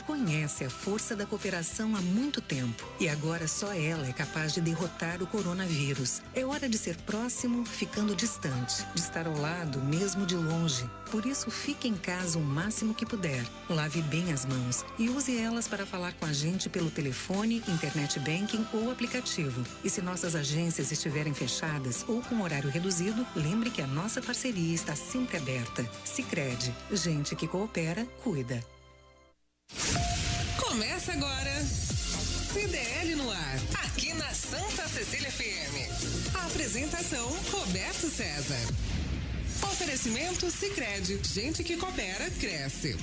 conhece a força da cooperação há muito tempo e agora só ela é capaz de derrotar o coronavírus. É hora de ser próximo, ficando distante, de estar ao lado, mesmo de longe. Por isso, fique em casa o máximo que puder. Lave bem as mãos e use elas para falar com a gente pelo telefone, internet banking ou aplicativo. E se nossas agências estiverem fechadas ou com horário reduzido, lembre que a nossa parceria está sempre aberta. Sicredi, gente que coopera, cuida. Começa agora CDL no ar, aqui na Santa Cecília FM. A apresentação, Roberto César. Oferecimento Sicredi, gente que coopera, cresce.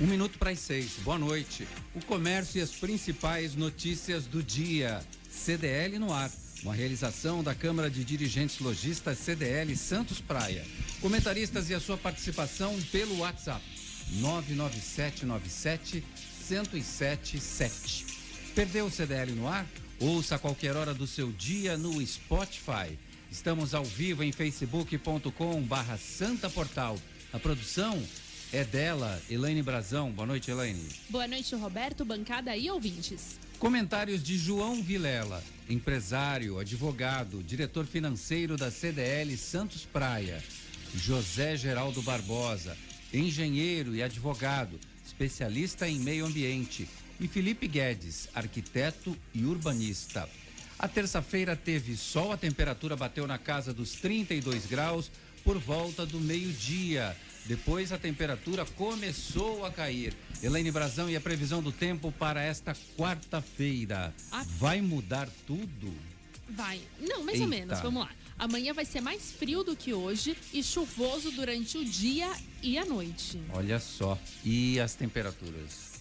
6:01. Boa noite. O comércio e as principais notícias do dia. CDL no ar. Uma realização da Câmara de Dirigentes Lojistas CDL Santos Praia. Comentaristas e a sua participação pelo WhatsApp 99797-1077. Perdeu o CDL no ar? Ouça a qualquer hora do seu dia no Spotify. Estamos ao vivo em facebook.com/Santa Portal. A produção é dela, Elaine Brazão. Boa noite, Elaine. Boa noite, Roberto, bancada e ouvintes. Comentários de João Vilela, empresário, advogado, diretor financeiro da CDL Santos Praia. José Geraldo Barbosa, engenheiro e advogado, especialista em meio ambiente. E Felipe Guedes, arquiteto e urbanista. A terça-feira teve sol, a temperatura bateu na casa dos 32 graus por volta do meio-dia. Depois a temperatura começou a cair. Elaine Brazão, e a previsão do tempo para esta quarta-feira? Vai mudar tudo? Vai. Não, mais ou menos. Vamos lá. Amanhã vai ser mais frio do que hoje e chuvoso durante o dia e a noite. Olha só. E as temperaturas?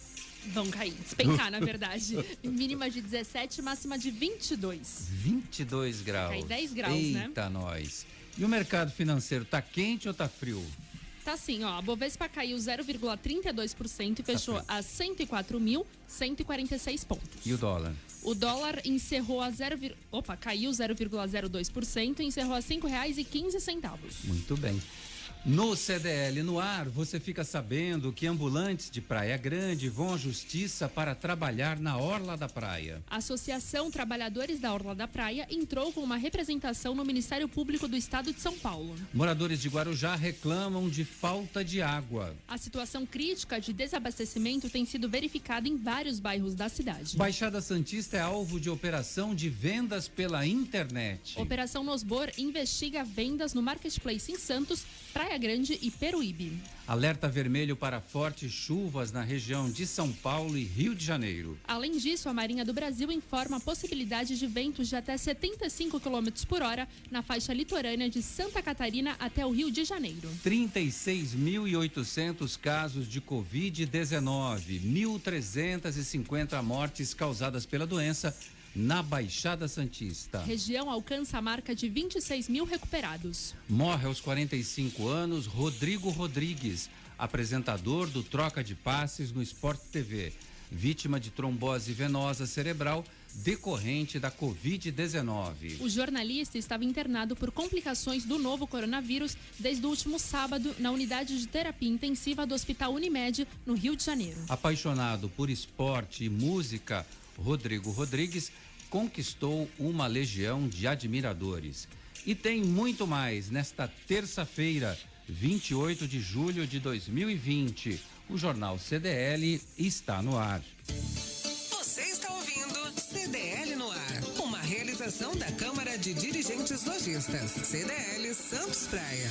Vão cair, despencar, na verdade. Mínima de 17, máxima de 22. 22 graus. Cai 10 graus, né? Eita, nós. E o mercado financeiro, tá quente ou tá frio? Tá assim, ó, a Bovespa caiu 0,32% e fechou a 104.146 pontos. E o dólar? O dólar encerrou a caiu 0,02% e encerrou a R$ 5,15. Muito bem. No CDL no ar, você fica sabendo que ambulantes de Praia Grande vão à justiça para trabalhar na Orla da Praia. A Associação Trabalhadores da Orla da Praia entrou com uma representação no Ministério Público do Estado de São Paulo. Moradores de Guarujá reclamam de falta de água. A situação crítica de desabastecimento tem sido verificada em vários bairros da cidade. Baixada Santista é alvo de operação de vendas pela internet. Operação Nosbor investiga vendas no Marketplace em Santos, Praia Grande e Peruíbe. Alerta vermelho para fortes chuvas na região de São Paulo e Rio de Janeiro. Além disso, a Marinha do Brasil informa a possibilidade de ventos de até 75 km por hora na faixa litorânea de Santa Catarina até o Rio de Janeiro. 36.800 casos de Covid-19, 1.350 mortes causadas pela doença na Baixada Santista. A região alcança a marca de 26 mil recuperados. Morre aos 45 anos Rodrigo Rodrigues, apresentador do Troca de Passes no Sport TV, vítima de trombose venosa cerebral decorrente da Covid-19. O jornalista estava internado por complicações do novo coronavírus desde o último sábado na unidade de terapia intensiva do Hospital Unimed, no Rio de Janeiro. Apaixonado por esporte e música, Rodrigo Rodrigues conquistou uma legião de admiradores. E tem muito mais nesta terça-feira, 28 de julho de 2020. O Jornal CDL está no ar. Você está ouvindo CDL no ar, uma realização da Câmara de Dirigentes Lojistas, CDL Santos Praia.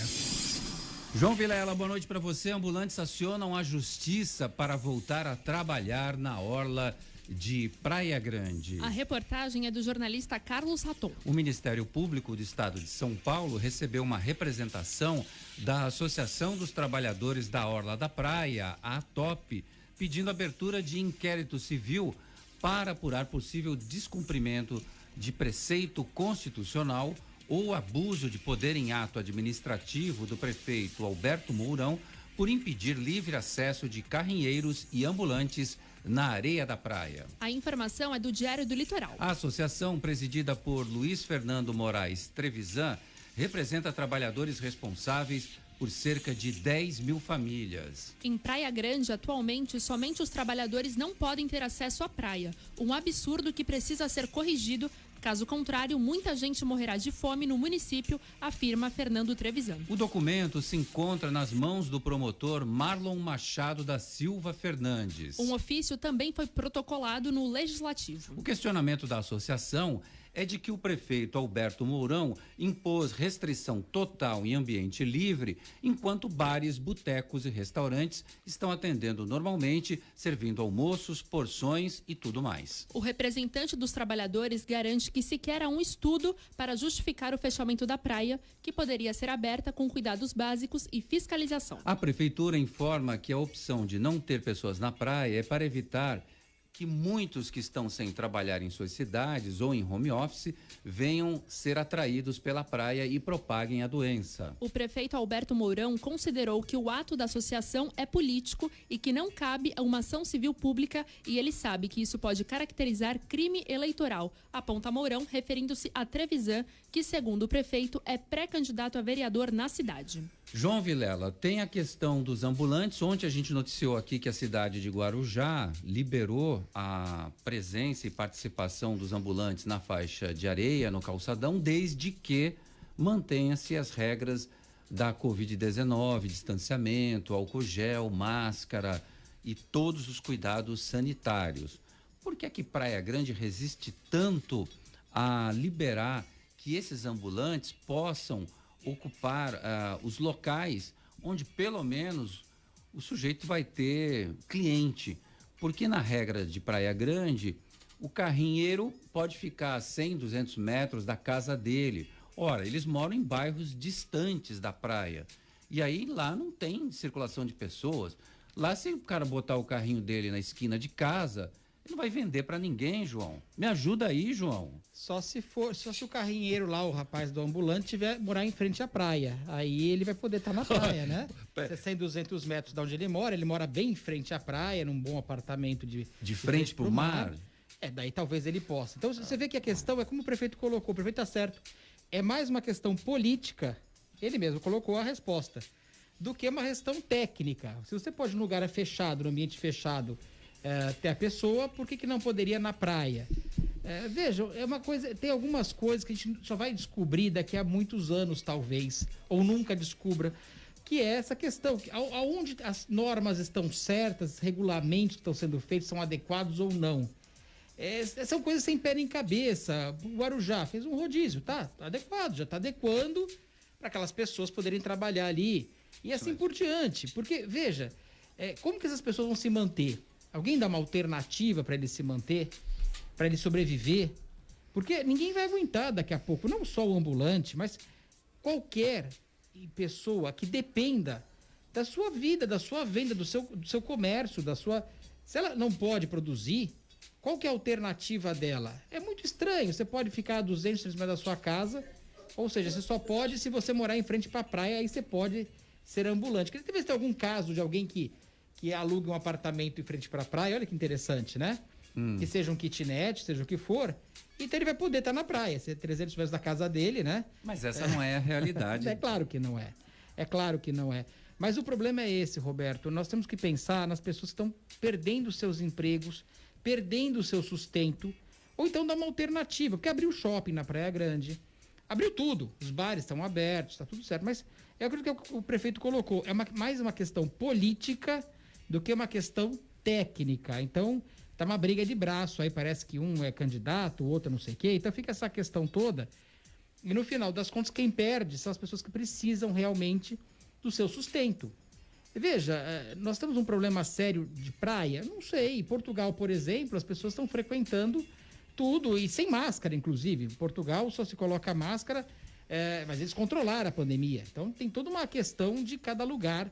João Vilela, boa noite para você. Ambulantes acionam a justiça para voltar a trabalhar na orla de Praia Grande. A reportagem é do jornalista Carlos Raton. O Ministério Público do Estado de São Paulo recebeu uma representação da Associação dos Trabalhadores da Orla da Praia, a ATOP, pedindo abertura de inquérito civil para apurar possível descumprimento de preceito constitucional ou abuso de poder em ato administrativo do prefeito Alberto Mourão por impedir livre acesso de carrinheiros e ambulantes na areia da praia. A informação é do Diário do Litoral. A associação, presidida por Luiz Fernando Moraes Trevisan, representa trabalhadores responsáveis por cerca de 10 mil famílias. Em Praia Grande, atualmente, somente os trabalhadores não podem ter acesso à praia. Um absurdo que precisa ser corrigido. Caso contrário, muita gente morrerá de fome no município, afirma Fernando Trevisan. O documento se encontra nas mãos do promotor Marlon Machado da Silva Fernandes. Um ofício também foi protocolado no Legislativo. O questionamento da associação é de que o prefeito Alberto Mourão impôs restrição total em ambiente livre, enquanto bares, botecos e restaurantes estão atendendo normalmente, servindo almoços, porções e tudo mais. O representante dos trabalhadores garante que sequer há um estudo para justificar o fechamento da praia, que poderia ser aberta com cuidados básicos e fiscalização. A prefeitura informa que a opção de não ter pessoas na praia é para evitar que muitos que estão sem trabalhar em suas cidades ou em home office venham ser atraídos pela praia e propaguem a doença. O prefeito Alberto Mourão considerou que o ato da associação é político e que não cabe a uma ação civil pública, e ele sabe que isso pode caracterizar crime eleitoral, aponta Mourão, referindo-se a Trevisan, que, segundo o prefeito, é pré-candidato a vereador na cidade. João Vilela, tem a questão dos ambulantes. Ontem a gente noticiou aqui que a cidade de Guarujá liberou a presença e participação dos ambulantes na faixa de areia, no calçadão, desde que mantenha-se as regras da Covid-19, distanciamento, álcool gel, máscara e todos os cuidados sanitários. Por que é que Praia Grande resiste tanto a liberar que esses ambulantes possam ocupar os locais onde pelo menos o sujeito vai ter cliente? Porque na regra de Praia Grande, o carrinheiro pode ficar a 100, 200 metros da casa dele. Ora, eles moram em bairros distantes da praia. E aí lá não tem circulação de pessoas. Lá, se o cara botar o carrinho dele na esquina de casa, ele não vai vender para ninguém, João. Me ajuda aí, João. Só se o carrinheiro lá, o rapaz do ambulante, tiver morar em frente à praia. Aí ele vai poder estar na praia, né? 100, 200 metros de onde ele mora bem em frente à praia, num bom apartamento de frente pro mar. Daí talvez ele possa. Então você vê que a questão é como o prefeito colocou, o prefeito está certo. É mais uma questão política, ele mesmo colocou a resposta, do que uma questão técnica. Se você pode num lugar fechado, num ambiente fechado, ter a pessoa, por que não poderia na praia? Vejam, é uma coisa, tem algumas coisas que a gente só vai descobrir daqui a muitos anos, talvez, ou nunca descubra, que é essa questão, aonde as normas estão certas, os regulamentos que estão sendo feitos são adequados ou não. São coisas sem pé nem cabeça. O Guarujá fez um rodízio, tá adequado, já está adequando para aquelas pessoas poderem trabalhar ali, e assim por diante. Porque, veja, como que essas pessoas vão se manter? Alguém dá uma alternativa para ele se manter, para ele sobreviver? Porque ninguém vai aguentar daqui a pouco, não só o ambulante, mas qualquer pessoa que dependa da sua vida, da sua venda, do seu comércio, se ela não pode produzir, qual que é a alternativa dela? É muito estranho, você pode ficar a 200 metros da sua casa, ou seja, você só pode se você morar em frente para a praia, aí você pode ser ambulante. Quer dizer, tem algum caso de alguém que aluga um apartamento em frente para a praia, olha que interessante, né? Que seja um kitnet, seja o que for, então ele vai poder estar na praia, ser 300 metros da casa dele, né? Mas essa não é a realidade. É claro que não é. É claro que não é. Mas o problema é esse, Roberto. Nós temos que pensar nas pessoas que estão perdendo seus empregos, perdendo o seu sustento, ou então dar uma alternativa, porque abriu o shopping na Praia Grande, abriu tudo, os bares estão abertos, está tudo certo, mas é aquilo que o prefeito colocou, é mais uma questão política do que uma questão técnica. Então, tá uma briga de braço, aí parece que um é candidato, o outro não sei o quê, então fica essa questão toda, e no final das contas, quem perde são as pessoas que precisam realmente do seu sustento. Veja, nós temos um problema sério de praia? Não sei. Em Portugal, por exemplo, as pessoas estão frequentando tudo e sem máscara, inclusive. Em Portugal só se coloca máscara, mas eles controlaram a pandemia. Então tem toda uma questão de cada lugar.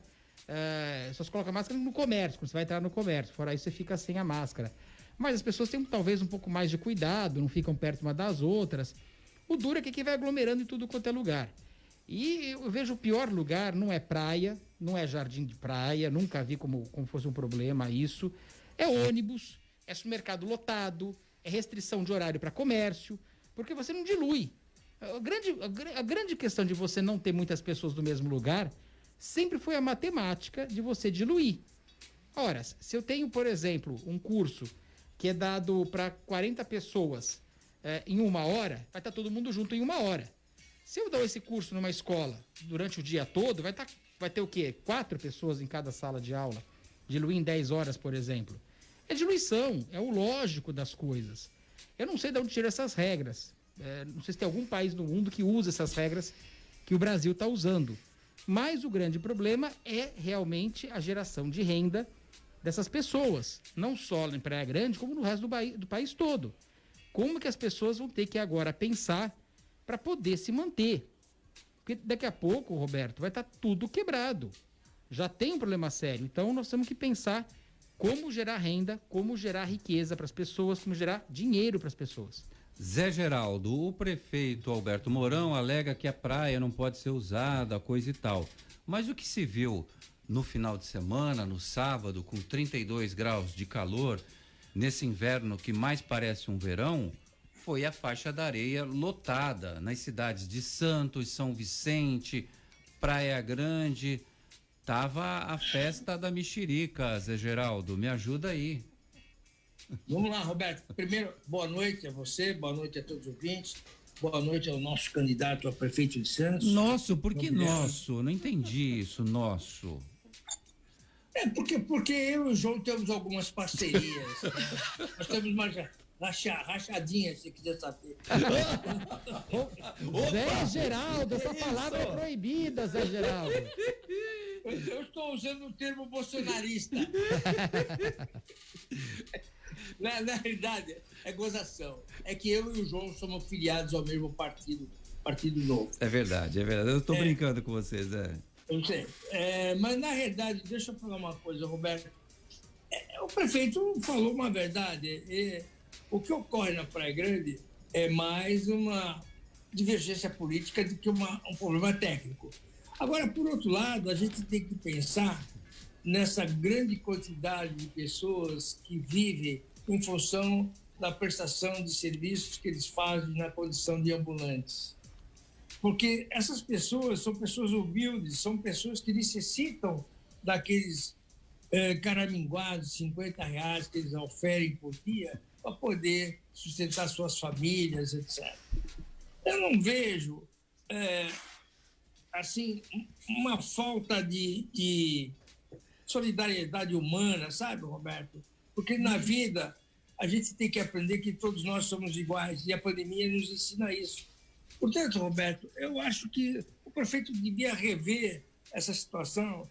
Só se coloca máscara no comércio, quando você vai entrar no comércio. Fora isso, você fica sem a máscara. Mas as pessoas têm talvez um pouco mais de cuidado, não ficam perto uma das outras. O duro é que aqui vai aglomerando em tudo quanto é lugar. E eu vejo o pior lugar, não é praia, não é jardim de praia, nunca vi como fosse um problema isso. É ônibus, é supermercado lotado, é restrição de horário para comércio, porque você não dilui. A grande questão de você não ter muitas pessoas no mesmo lugar sempre foi a matemática de você diluir. Ora, se eu tenho, por exemplo, um curso que é dado para 40 pessoas em 1 hora, vai estar todo mundo junto em 1 hora. Se eu dou esse curso numa escola durante o dia todo, vai ter o quê? 4 pessoas em cada sala de aula. Diluir em 10 horas, por exemplo. É diluição, é o lógico das coisas. Eu não sei de onde tira essas regras. Não sei se tem algum país no mundo que usa essas regras que o Brasil está usando. Mas o grande problema é realmente a geração de renda dessas pessoas. Não só em Praia Grande, como no resto do país todo. Como que as pessoas vão ter que agora pensar para poder se manter? Porque daqui a pouco, Roberto, vai estar tudo quebrado. Já tem um problema sério. Então nós temos que pensar como gerar renda, como gerar riqueza para as pessoas, como gerar dinheiro para as pessoas. Zé Geraldo, o prefeito Alberto Mourão alega que a praia não pode ser usada, coisa e tal. Mas o que se viu no final de semana, no sábado, com 32 graus de calor, nesse inverno que mais parece um verão, foi a faixa da areia lotada nas cidades de Santos, São Vicente, Praia Grande. Tava a festa da mexerica, Zé Geraldo. Me ajuda aí. Vamos lá, Roberto. Primeiro, boa noite a você, boa noite a todos os ouvintes, boa noite ao nosso candidato a prefeito de Santos. Nosso, por que nosso? Não entendi isso, nosso. Porque eu e o João temos algumas parcerias. Nós temos uma rachadinha, se quiser saber. Zé Geraldo, essa palavra é proibida, Zé Geraldo. Eu estou usando o termo bolsonarista. Na realidade, é gozação. É que eu e o João somos filiados ao mesmo partido, Partido Novo. É verdade. Eu estou brincando com vocês, Zé. Eu sei. Mas, na realidade, deixa eu falar uma coisa, Roberto. O prefeito falou uma verdade. O que ocorre na Praia Grande é mais uma divergência política do que um problema técnico. Agora, por outro lado, a gente tem que pensar nessa grande quantidade de pessoas que vivem em função da prestação de serviços que eles fazem na condição de ambulantes. Porque essas pessoas são pessoas humildes, são pessoas que necessitam daqueles caraminguados, R$50 que eles oferem por dia para poder sustentar suas famílias, etc. Eu não vejo, assim, uma falta de solidariedade humana, sabe, Roberto? Porque na vida a gente tem que aprender que todos nós somos iguais e a pandemia nos ensina isso. Portanto, Roberto, eu acho que o prefeito devia rever essa situação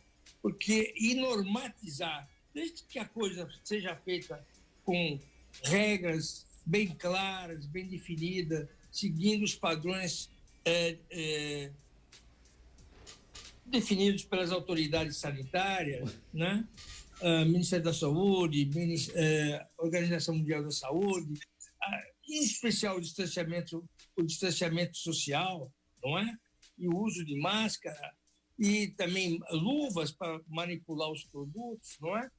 e normatizar, desde que a coisa seja feita com regras bem claras, bem definidas, seguindo os padrões definidos pelas autoridades sanitárias, né? Ministério da Saúde, Organização Mundial da Saúde, em especial o distanciamento social, não é? E o uso de máscara e também luvas para manipular os produtos, não é?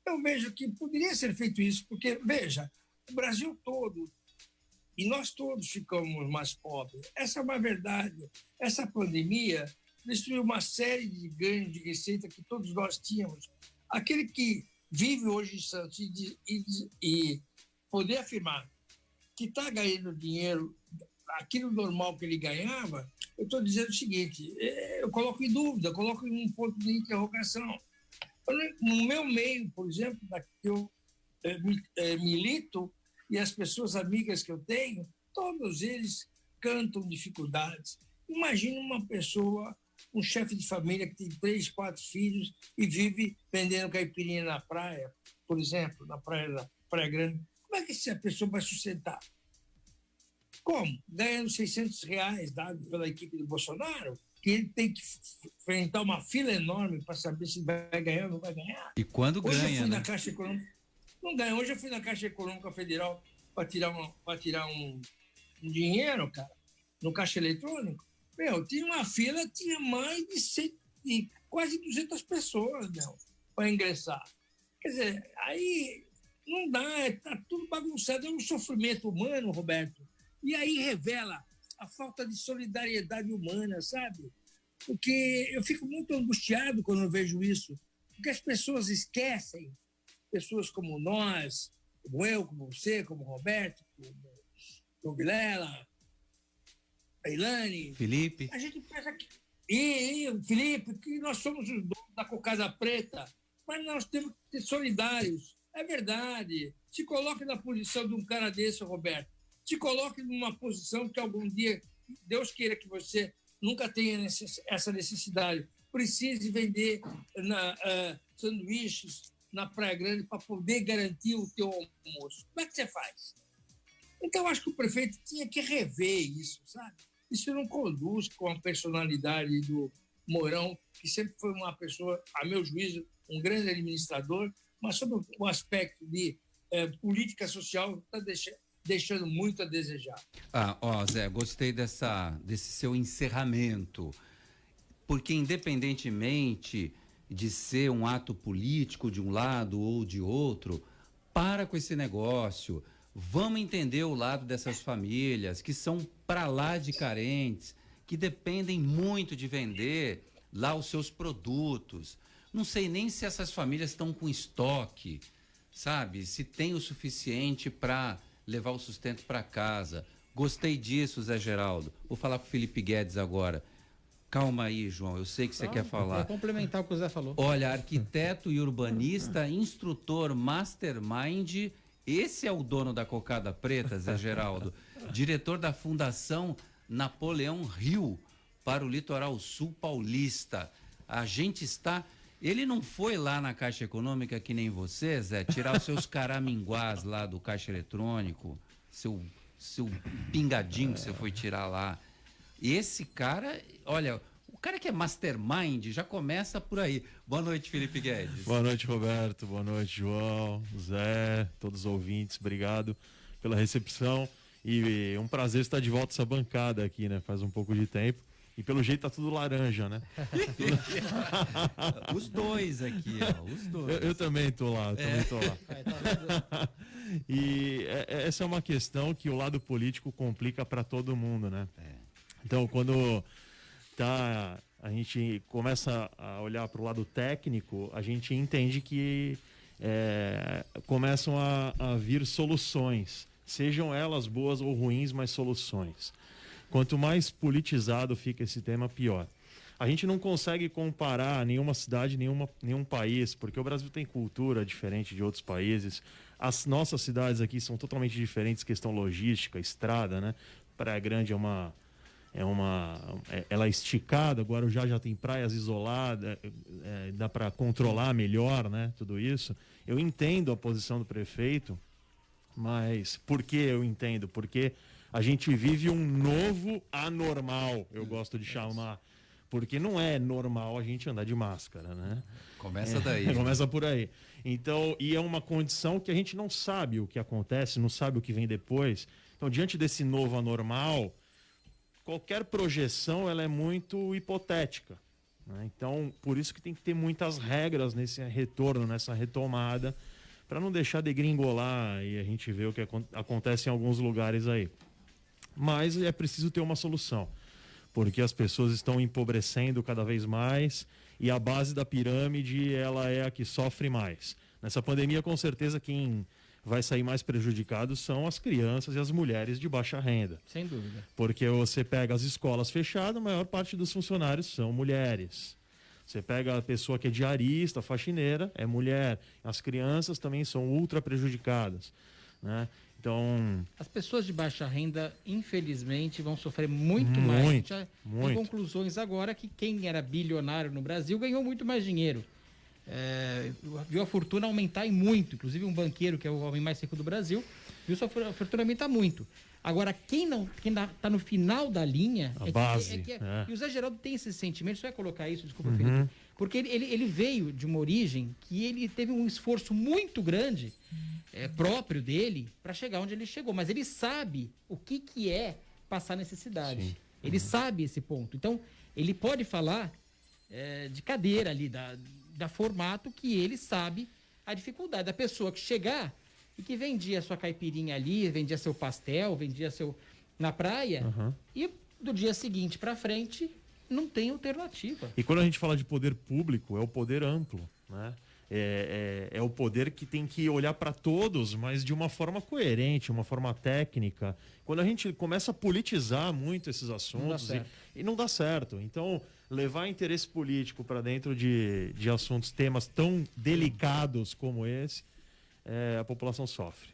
Eu vejo que poderia ser feito isso, porque, veja, o Brasil todo, e nós todos ficamos mais pobres. Essa é uma verdade. Essa pandemia destruiu uma série de ganhos de receita que todos nós tínhamos. Aquele que vive hoje em Santos e poder afirmar que está ganhando dinheiro, aquilo normal que ele ganhava, eu estou dizendo o seguinte, eu coloco em dúvida, coloco em um ponto de interrogação. No meu meio, por exemplo, que eu milito, e as pessoas amigas que eu tenho, todos eles cantam dificuldades. Imagina uma pessoa, um chefe de família que tem 3, 4 filhos e vive vendendo caipirinha na praia, por exemplo, na Praia Grande. Como é que essa pessoa vai sustentar? Como? Ganhando R$600 dado pela equipe do Bolsonaro, que ele tem que enfrentar uma fila enorme para saber se vai ganhar ou não vai ganhar. E quando hoje ganha, eu fui né? na Caixa Econômica. Não ganha. Hoje eu fui na Caixa Econômica Federal para tirar um dinheiro, cara, no caixa eletrônico. Meu, tinha uma fila, tinha mais de quase 200 pessoas, meu, para ingressar. Quer dizer, aí não dá, está tudo bagunçado, é um sofrimento humano, Roberto. E aí revela a falta de solidariedade humana, sabe? porque eu fico muito angustiado quando eu vejo isso, porque as pessoas esquecem, pessoas como nós, como eu, como você, como o Roberto, como o Vilela, a Ilane, Felipe. a gente pensa que... E o Felipe, que nós somos os donos da cocada preta, mas nós temos que ser solidários. É verdade. Se coloque na posição de um cara desse, Roberto. Se coloque numa posição que algum dia, Deus queira que você nunca tenha essa necessidade. Precise vender sanduíches na Praia Grande para poder garantir o teu almoço. Como é que você faz? Então, acho que o prefeito tinha que rever isso, sabe? Isso não conduz com a personalidade do Mourão, que sempre foi uma pessoa, a meu juízo, um grande administrador, mas sobre o aspecto de política social está deixando muito a desejar. Zé, gostei desse seu encerramento, porque independentemente de ser um ato político de um lado ou de outro, para com esse negócio. Vamos entender o lado dessas famílias que são para lá de carentes, que dependem muito de vender lá os seus produtos. Não sei nem se essas famílias estão com estoque, sabe? Se tem o suficiente para levar o sustento para casa. Gostei disso, Zé Geraldo. Vou falar com o Felipe Guedes agora. Calma aí, João, eu sei que você quer falar. Vou complementar o que o Zé falou. Olha, arquiteto e urbanista, instrutor, mastermind... Esse é o dono da cocada preta, Zé Geraldo, diretor da Fundação Napoleão Rio para o Litoral Sul Paulista. A gente está... Ele não foi lá na Caixa Econômica que nem você, Zé, tirar os seus caraminguás lá do caixa eletrônico, seu pingadinho que você foi tirar lá. Esse cara, olha... O cara que é mastermind já começa por aí. Boa noite, Felipe Guedes. Boa noite, Roberto. Boa noite, João, Zé, todos os ouvintes. Obrigado pela recepção. E um prazer estar de volta essa bancada aqui, né? Faz um pouco de tempo. E pelo jeito tá tudo laranja, né? Os dois aqui, ó. Os dois. Eu também tô lá, E essa é uma questão que o lado político complica para todo mundo, né? Então, quando a gente começa a olhar para o lado técnico, a gente entende que começam a vir soluções, sejam elas boas ou ruins, mas soluções. Quanto mais politizado fica esse tema, pior. A gente não consegue comparar nenhuma cidade, nenhum país, porque o Brasil tem cultura diferente de outros países. As nossas cidades aqui são totalmente diferentes, questão logística, estrada, né? Praia Grande ela é esticada, Guarujá já tem praias isoladas, dá para controlar melhor, né, tudo isso. Eu entendo a posição do prefeito, mas por que eu entendo? Porque a gente vive um novo anormal, eu gosto de chamar, porque não é normal a gente andar de máscara, né? Começa daí. Começa por aí. Então, e é uma condição que a gente não sabe o que acontece, não sabe o que vem depois. Então, diante desse novo anormal, qualquer projeção ela é muito hipotética, né? Então, por isso que tem que ter muitas regras nesse retorno, nessa retomada, para não deixar degringolar e a gente vê o que acontece em alguns lugares aí. Mas é preciso ter uma solução, porque as pessoas estão empobrecendo cada vez mais e a base da pirâmide ela é a que sofre mais. Nessa pandemia, com certeza, quem vai sair mais prejudicado são as crianças e as mulheres de baixa renda. Sem dúvida. Porque você pega as escolas fechadas, a maior parte dos funcionários são mulheres. Você pega a pessoa que é diarista, faxineira, é mulher. As crianças também são ultra prejudicadas, né? Então... As pessoas de baixa renda, infelizmente, vão sofrer muito mais. A gente já tem conclusões agora que quem era bilionário no Brasil ganhou muito mais dinheiro. Viu a fortuna aumentar e muito. Inclusive um banqueiro, que é o homem mais rico do Brasil, viu sua fortuna aumentar muito. Agora, quem está no final da linha... E o Zé Geraldo tem esse sentimento, só ia colocar isso, desculpa, Felipe, porque ele veio de uma origem que ele teve um esforço muito grande próprio dele para chegar onde ele chegou. Mas ele sabe o que é passar necessidade. Sim. Ele sabe esse ponto. Então, ele pode falar de cadeira ali, da formato que ele sabe a dificuldade da pessoa que chegar e que vendia sua caipirinha ali, vendia seu pastel, vendia na praia, e do dia seguinte para frente não tem alternativa. E quando a gente fala de poder público, é o poder amplo, né? É o poder que tem que olhar para todos, mas de uma forma coerente, uma forma técnica. Quando a gente começa a politizar muito esses assuntos, e não dá certo. Então, levar interesse político para dentro de assuntos, temas tão delicados como esse, a população sofre.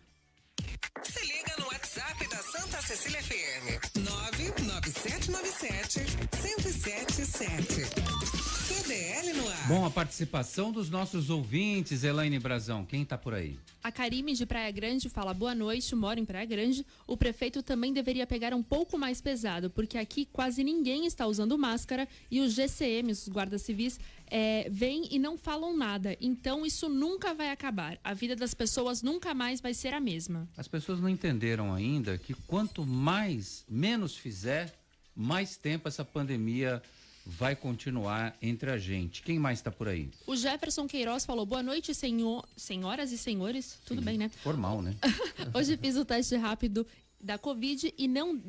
Se liga no WhatsApp da Santa Cecília FM. 99797-1077. CDL no ar. Bom, a participação dos nossos ouvintes, Elaine Brazão, quem tá por aí? A Karime de Praia Grande fala: boa noite, moro em Praia Grande. O prefeito também deveria pegar um pouco mais pesado, porque aqui quase ninguém está usando máscara e os GCMs, os guardas civis, vêm e não falam nada. Então isso nunca vai acabar. A vida das pessoas nunca mais vai ser a mesma. As pessoas não entenderam ainda que quanto menos fizer, mais tempo essa pandemia vai continuar entre a gente. Quem mais está por aí? O Jefferson Queiroz falou: boa noite, senhoras e senhores. Tudo bem, né? Formal, né? Hoje fiz o teste rápido da Covid e não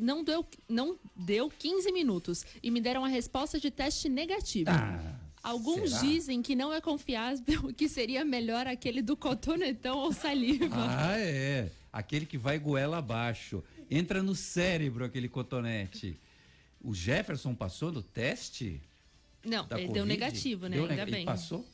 deu 15 minutos. E me deram a resposta de teste negativo. Alguns será? dizem que não é confiável, que seria melhor aquele do cotonetão ou saliva. Aquele que vai goela abaixo. Entra no cérebro aquele cotonete. O Jefferson passou no teste? Não, ele deu negativo, né? Ainda bem. Ele passou?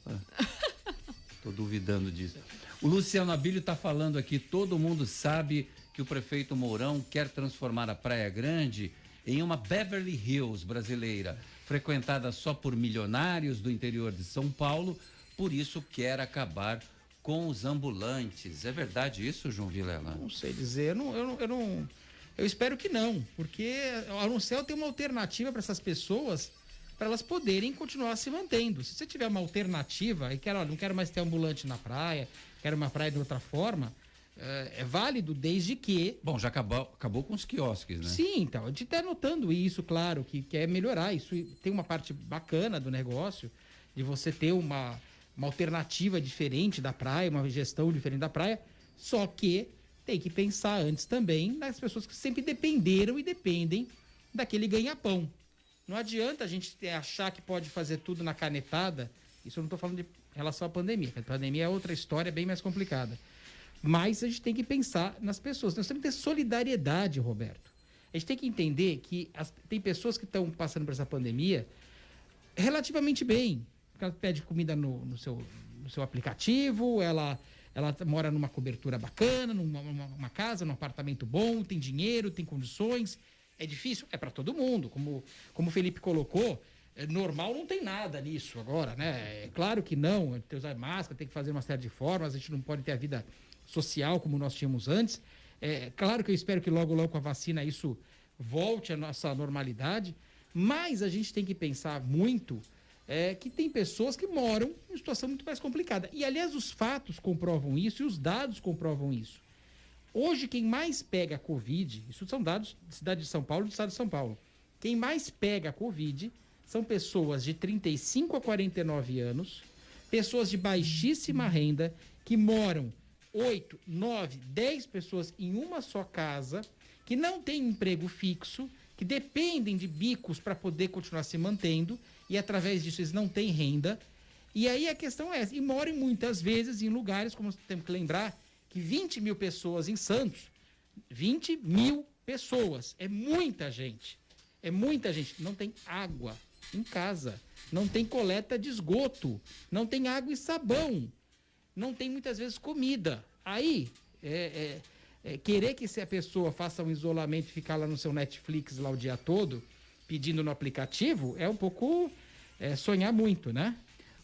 Tô duvidando disso. O Luciano Abílio tá falando aqui: todo mundo sabe que o prefeito Mourão quer transformar a Praia Grande em uma Beverly Hills brasileira, frequentada só por milionários do interior de São Paulo, por isso quer acabar com os ambulantes. É verdade isso, João Vilela? Não sei dizer, eu espero que não, porque a Unicel tem uma alternativa para essas pessoas, para elas poderem continuar se mantendo. Se você tiver uma alternativa e não quero mais ter ambulante na praia, quero uma praia de outra forma, é válido desde que... Bom, já acabou com os quiosques, né? Sim, então, a gente está notando isso, claro, que quer melhorar. Isso tem uma parte bacana do negócio, de você ter uma alternativa diferente da praia, uma gestão diferente da praia, só que tem que pensar antes também nas pessoas que sempre dependeram e dependem daquele ganha-pão. Não adianta a gente achar que pode fazer tudo na canetada. Isso eu não estou falando de relação à pandemia. A pandemia é outra história, bem mais complicada. Mas a gente tem que pensar nas pessoas. Nós temos que ter solidariedade, Roberto. A gente tem que entender que tem pessoas que estão passando por essa pandemia relativamente bem. Ela pede comida no seu aplicativo, ela mora numa cobertura bacana, numa casa, num apartamento bom, tem dinheiro, tem condições. É difícil? É para todo mundo. Como o Felipe colocou, normal não tem nada nisso agora, né? É claro que não, tem que usar máscara, tem que fazer uma série de formas, a gente não pode ter a vida social como nós tínhamos antes. É claro que eu espero que logo, logo com a vacina isso volte à nossa normalidade, mas a gente tem que pensar muito que tem pessoas que moram em situação muito mais complicada. E, aliás, os fatos comprovam isso e os dados comprovam isso. Hoje, quem mais pega a Covid, isso são dados da cidade de São Paulo e do estado de São Paulo, quem mais pega a Covid são pessoas de 35 a 49 anos, pessoas de baixíssima renda, que moram 8, 9, 10 pessoas em uma só casa, que não têm emprego fixo, que dependem de bicos para poder continuar se mantendo, e através disso eles não têm renda. E aí a questão é essa, e moram muitas vezes em lugares, como temos que lembrar, que 20 mil pessoas em Santos, 20 mil pessoas, é muita gente, não tem água em casa, não tem coleta de esgoto, não tem água e sabão, não tem muitas vezes comida. Aí, querer que se a pessoa faça um isolamento e ficar lá no seu Netflix lá o dia todo, pedindo no aplicativo, é um pouco sonhar muito, né?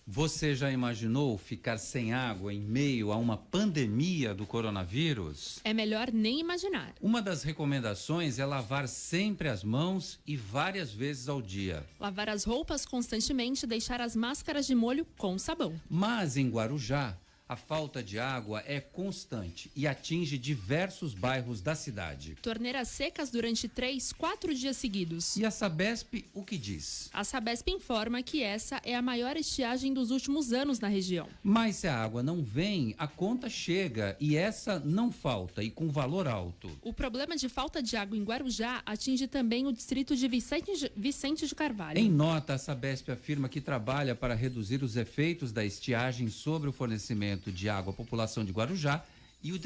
Você já imaginou ficar sem água em meio a uma pandemia do coronavírus? É melhor nem imaginar. Uma das recomendações é lavar sempre as mãos e várias vezes ao dia. Lavar as roupas constantemente e deixar as máscaras de molho com sabão. Mas em Guarujá, a falta de água é constante e atinge diversos bairros da cidade. Torneiras secas durante 3, 4 dias seguidos. E a Sabesp o que diz? A Sabesp informa que essa é a maior estiagem dos últimos anos na região. Mas se a água não vem, a conta chega e essa não falta e com valor alto. O problema de falta de água em Guarujá atinge também o distrito de Vicente de Carvalho. Em nota, a Sabesp afirma que trabalha para reduzir os efeitos da estiagem sobre o fornecimento de água à população de Guarujá e o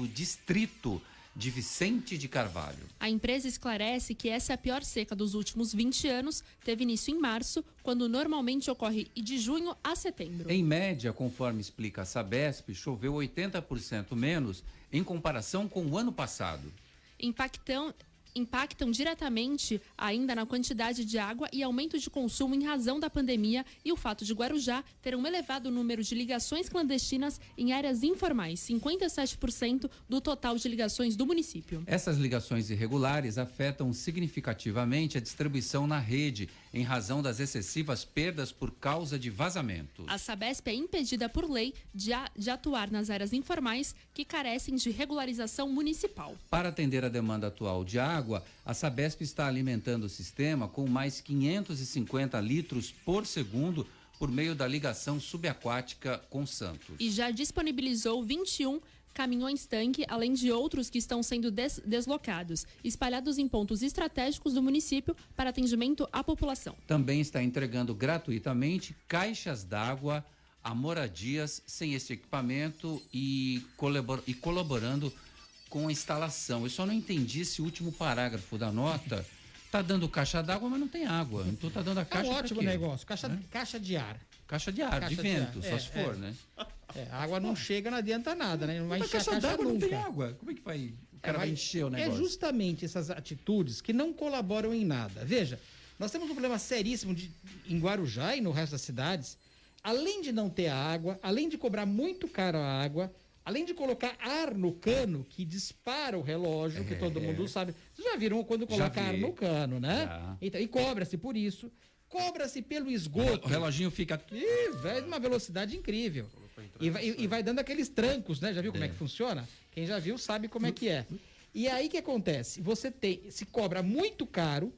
distrito de Vicente de Carvalho. A empresa esclarece que essa é a pior seca dos últimos 20 anos, teve início em março, quando normalmente ocorre de junho a setembro. Em média, conforme explica a Sabesp, choveu 80% menos em comparação com o ano passado. Impactam diretamente ainda na quantidade de água e aumento de consumo em razão da pandemia e o fato de Guarujá ter um elevado número de ligações clandestinas em áreas informais, 57% do total de ligações do município. Essas ligações irregulares afetam significativamente a distribuição na rede, em razão das excessivas perdas por causa de vazamentos. A Sabesp é impedida por lei de atuar nas áreas informais que carecem de regularização municipal. Para atender a demanda atual de água, a Sabesp está alimentando o sistema com mais 550 litros por segundo por meio da ligação subaquática com Santos. E já disponibilizou 21 caminhões-tanque, além de outros que estão sendo deslocados, espalhados em pontos estratégicos do município para atendimento à população. Também está entregando gratuitamente caixas d'água a moradias sem esse equipamento e colaborando com a instalação. Eu só não entendi esse último parágrafo da nota. Tá dando caixa d'água, mas não tem água. Então tá dando a caixa. É um ótimo negócio. Caixa de ar. Caixa de ar, Caixa de de vento, ar. só se for, né? A água não chega, não adianta nada, né? Não vai encher a caixa caixa d'água nunca. não tem água. Como é que vai? O cara vai encher o negócio. É justamente essas atitudes que não colaboram em nada. Veja, nós temos um problema seríssimo em Guarujá e no resto das cidades. Além de não ter água, além de cobrar muito caro a água, além de colocar ar no cano, que dispara o relógio, que todo mundo sabe. Vocês já viram quando coloca ar no cano, né? Então, e cobra-se por isso. Cobra-se pelo esgoto. O reloginho fica aqui. Vai numa velocidade incrível. E vai dando aqueles trancos, né? Já viu como é que funciona? Quem já viu sabe como é que é. E aí o que acontece? Se cobra muito caro,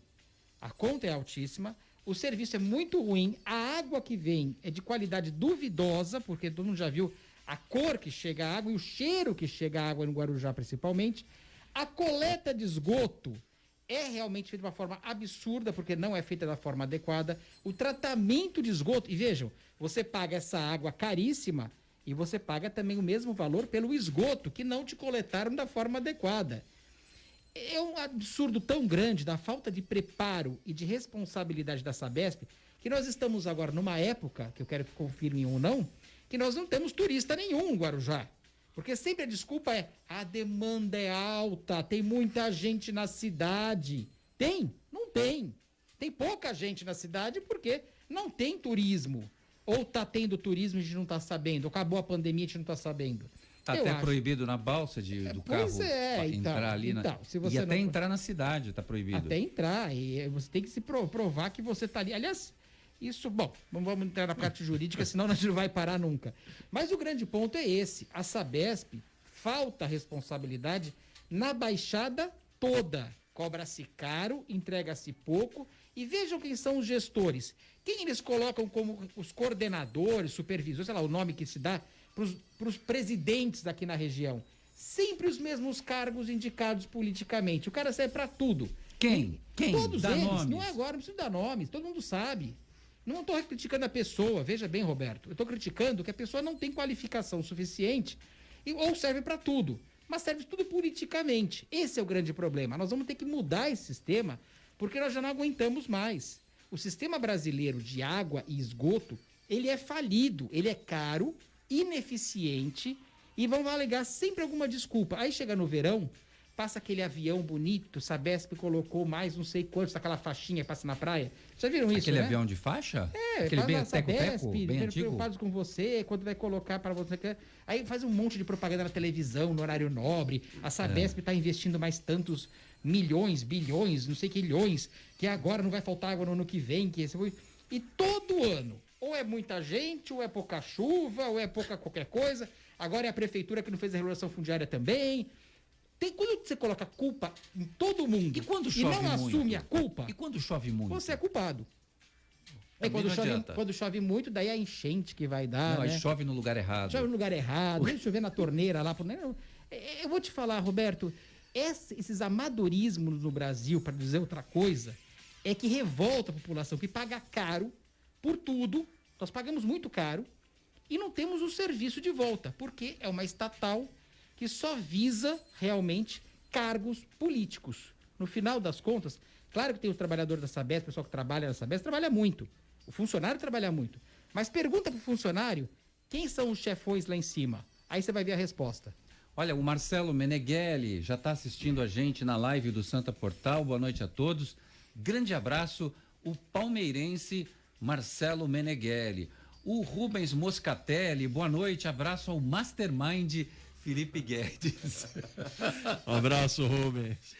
a conta é altíssima, o serviço é muito ruim, a água que vem é de qualidade duvidosa, porque todo mundo já viu a cor que chega a água e o cheiro que chega a água no Guarujá principalmente. A coleta de esgoto é realmente feita de uma forma absurda, porque não é feita da forma adequada. O tratamento de esgoto, e vejam, você paga essa água caríssima e você paga também o mesmo valor pelo esgoto, que não te coletaram da forma adequada. É um absurdo tão grande da falta de preparo e de responsabilidade da Sabesp, que nós estamos agora numa época, que eu quero que confirmem ou não, que nós não temos turista nenhum no Guarujá. Porque sempre a desculpa é: a demanda é alta, tem muita gente na cidade. Tem? Não tem. Tem pouca gente na cidade porque não tem turismo. Ou está tendo turismo e a gente não está sabendo. Acabou a pandemia e a gente não está sabendo. Está até proibido na balsa do carro entrar ali. Se você até entrar na cidade está proibido. Até entrar. E você tem que se provar que você está ali. Aliás, isso, bom, não vamos entrar na parte jurídica, senão a gente não vai parar nunca. Mas o grande ponto é esse. A Sabesp falta responsabilidade na baixada toda. Cobra-se caro, entrega-se pouco. E vejam quem são os gestores. Quem eles colocam como os coordenadores, supervisores, sei lá, o nome que se dá para os presidentes daqui na região. Sempre os mesmos cargos indicados politicamente. O cara serve para tudo. Quem? Todos dá eles. nomes. Não é agora, não preciso dar nomes. Todo mundo sabe. Não estou criticando a pessoa, veja bem, Roberto. Eu estou criticando que a pessoa não tem qualificação suficiente ou serve para tudo, mas serve tudo politicamente. Esse é o grande problema. Nós vamos ter que mudar esse sistema, porque nós já não aguentamos mais. O sistema brasileiro de água e esgoto, ele é falido, ele é caro, ineficiente e vão alegar sempre alguma desculpa. Aí chega no verão, passa aquele avião bonito, Sabesp colocou mais não sei quantos, aquela faixinha que passa na praia. Já viram isso, Aquele avião de faixa? Aquele bem teco-teco, bem antigo? Preocupados com você, quando vai colocar para você. Aí faz um monte de propaganda na televisão, no horário nobre. A Sabesp está investindo mais tantos milhões, bilhões, não sei que milhões, que agora não vai faltar água no ano que vem. E todo ano, Ou é muita gente, ou é pouca chuva, ou é pouca qualquer coisa. Agora é a prefeitura que não fez a regulação fundiária também. Quando você coloca culpa em todo mundo E quando e chove não muito? assume a culpa, E quando chove muito? você é culpado. Também não adianta. Quando chove muito, daí é a enchente que vai dar, Não, né? aí chove no lugar errado. Chove no lugar errado, deixa chover na torneira lá. Eu vou te falar, Roberto, esses amadorismos no Brasil, para dizer outra coisa, é que revolta a população, que paga caro por tudo. Nós pagamos muito caro e não temos o serviço de volta, porque é uma estatal que só visa realmente cargos políticos. No final das contas, claro que tem os trabalhadores da Sabesp, o pessoal que trabalha na Sabesp trabalha muito. O funcionário trabalha muito. Mas pergunta para o funcionário quem são os chefões lá em cima. Aí você vai ver a resposta. Olha, o Marcelo Meneghelli já está assistindo a gente na live do Santa Portal. Boa noite a todos. Grande abraço, o palmeirense Marcelo Meneghelli. O Rubens Moscatelli, boa noite, abraço ao Mastermind Felipe Guedes. Um abraço, Rubens.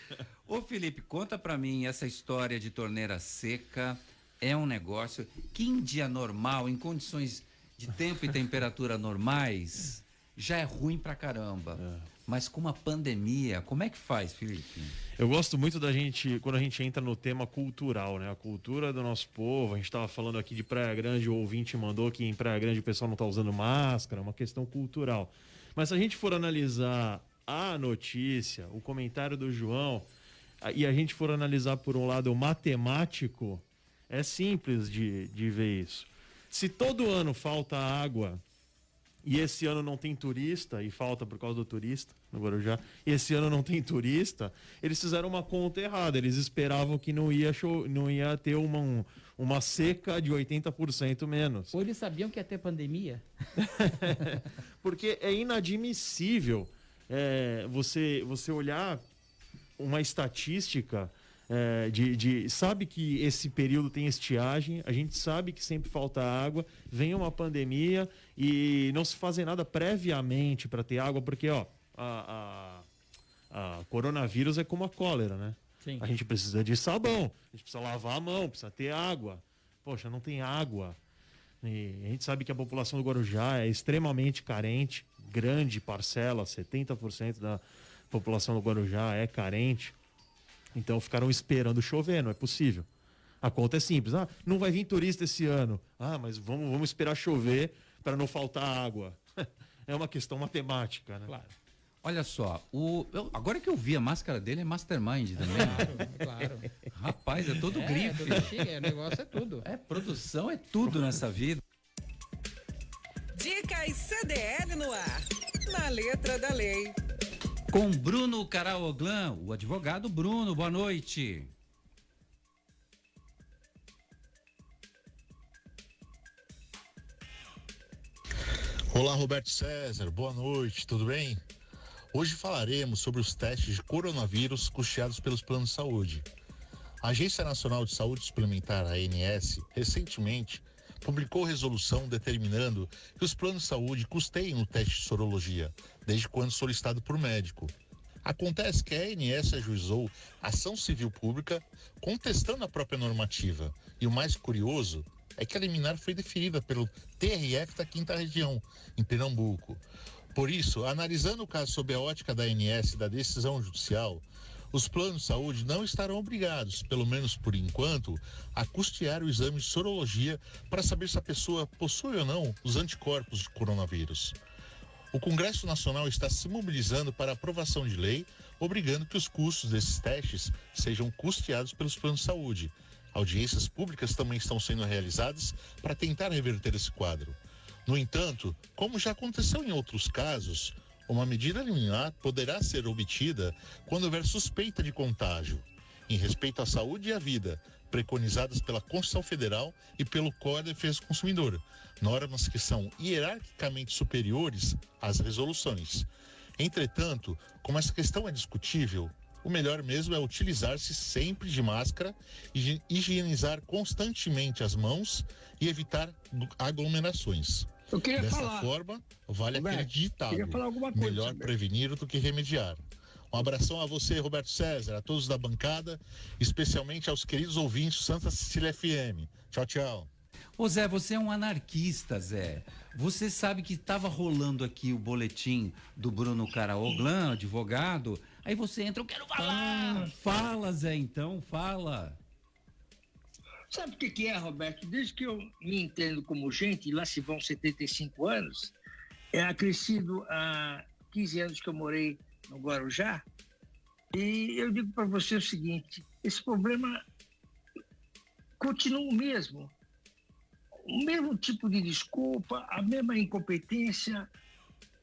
Ô Felipe, conta pra mim essa história de torneira seca. É um negócio que em dia normal, em condições de tempo e temperatura normais, já é ruim pra caramba. Mas com uma pandemia, como é que faz, Felipe? Eu gosto muito quando a gente entra no tema cultural, né? A cultura do nosso povo. A gente estava falando aqui de Praia Grande, o ouvinte mandou que em Praia Grande o pessoal não está usando máscara, é uma questão cultural. Mas se a gente for analisar a notícia, o comentário do João, e a gente for analisar por um lado matemático, é simples de ver isso. Se todo ano falta água e esse ano não tem turista, e falta por causa do turista no Guarujá, e esse ano não tem turista, eles fizeram uma conta errada. Eles esperavam que não ia ter uma seca de 80% menos. Ou eles sabiam que ia ter pandemia? Porque é inadmissível você olhar uma estatística sabe que esse período tem estiagem, a gente sabe que sempre falta água, vem uma pandemia e não se fazem nada previamente para ter água, porque a coronavírus é como a cólera, né? Sim. A gente precisa de sabão, a gente precisa lavar a mão, precisa ter água. Poxa, não tem água. E a gente sabe que a população do Guarujá é extremamente carente, grande parcela, 70% da população do Guarujá é carente. Então ficaram esperando chover, não é possível. A conta é simples. Não vai vir turista esse ano. Mas vamos esperar chover para não faltar água. É uma questão matemática, né? Claro. Olha só, agora que eu vi a máscara dele é Mastermind também. Claro. Rapaz, é todo grife. O negócio é tudo. Produção é tudo nessa vida. Dicas CDL no ar. Na letra da lei. Com Bruno Caraoglan, o advogado Bruno, boa noite. Olá, Roberto César, boa noite, tudo bem? Hoje falaremos sobre os testes de coronavírus custeados pelos planos de saúde. A Agência Nacional de Saúde Suplementar, a ANS, recentemente publicou resolução determinando que os planos de saúde custeiem o teste de sorologia, desde quando solicitado por médico. Acontece que a ANS ajuizou ação civil pública contestando a própria normativa. E o mais curioso é que a liminar foi deferida pelo TRF da 5ª Região, em Pernambuco. Por isso, analisando o caso sob a ótica da ANS e da decisão judicial, os planos de saúde não estarão obrigados, pelo menos por enquanto, a custear o exame de sorologia para saber se a pessoa possui ou não os anticorpos de coronavírus. O Congresso Nacional está se mobilizando para a aprovação de lei, obrigando que os custos desses testes sejam custeados pelos planos de saúde. Audiências públicas também estão sendo realizadas para tentar reverter esse quadro. No entanto, como já aconteceu em outros casos, uma medida liminar poderá ser obtida quando houver suspeita de contágio, em respeito à saúde e à vida, preconizadas pela Constituição Federal e pelo Código de Defesa do Consumidor, normas que são hierarquicamente superiores às resoluções. Entretanto, como essa questão é discutível, o melhor mesmo é utilizar-se sempre de máscara, higienizar constantemente as mãos e evitar aglomerações. Eu queria Dessa falar. forma, vale Roberto, aquele ditado: queria falar alguma coisa melhor também. prevenir do que remediar. Um abração a você, Roberto César, a todos da bancada, especialmente aos queridos ouvintes Santa Cecília FM. Tchau, tchau. Ô Zé, você é um anarquista, Zé. Você sabe que estava rolando aqui o boletim do Bruno Caraoglan, advogado. Aí você entra, eu quero falar. Fala, Zé, então, fala. Sabe o que é, Roberto? Desde que eu me entendo como gente, e lá se vão 75 anos, acrescido há 15 anos que eu morei no Guarujá, e eu digo para você o seguinte, esse problema continua o mesmo tipo de desculpa, a mesma incompetência,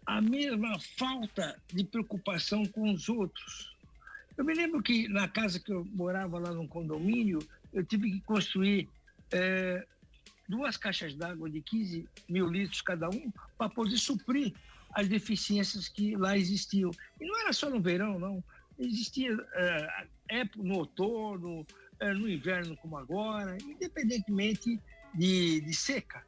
a mesma falta de preocupação com os outros. Eu me lembro que na casa que eu morava lá no condomínio, eu tive que construir 2 caixas d'água de 15 mil litros cada um para poder suprir as deficiências que lá existiam. E não era só no verão, não. Existia no outono, no inverno como agora, independentemente de seca.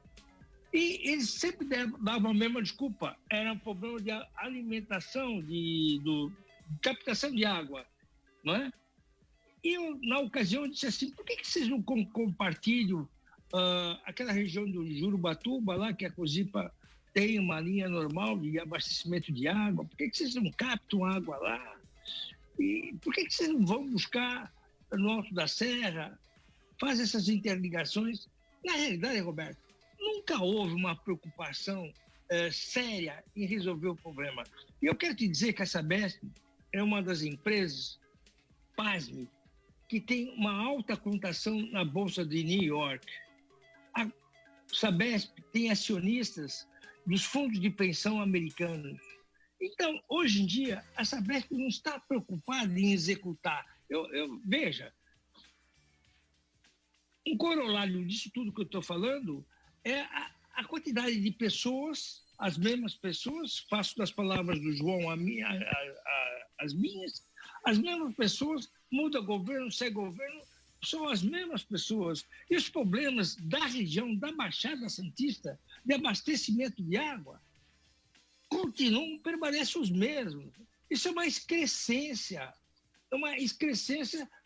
E eles sempre davam a mesma desculpa. Era um problema de alimentação, de captação de água, não é? E eu, na ocasião, disse assim, por que vocês não compartilham aquela região do Jurubatuba, lá que a Cozipa tem uma linha normal de abastecimento de água? Por que vocês não captam água lá? E por que vocês não vão buscar no Alto da Serra? Faz essas interligações. Na realidade, Roberto, nunca houve uma preocupação séria em resolver o problema. E eu quero te dizer que a Sabesp é uma das empresas, pasme, que tem uma alta cotação na Bolsa de New York. A Sabesp tem acionistas dos fundos de pensão americanos. Então, hoje em dia, a Sabesp não está preocupada em executar. Veja, um corolário disso tudo que eu estou falando é a quantidade de pessoas, as mesmas pessoas, faço das palavras do João as minhas, as mesmas pessoas, muda governo, sai governo, são as mesmas pessoas. E os problemas da região da Baixada Santista, de abastecimento de água, permanecem os mesmos. Isso é uma excrescência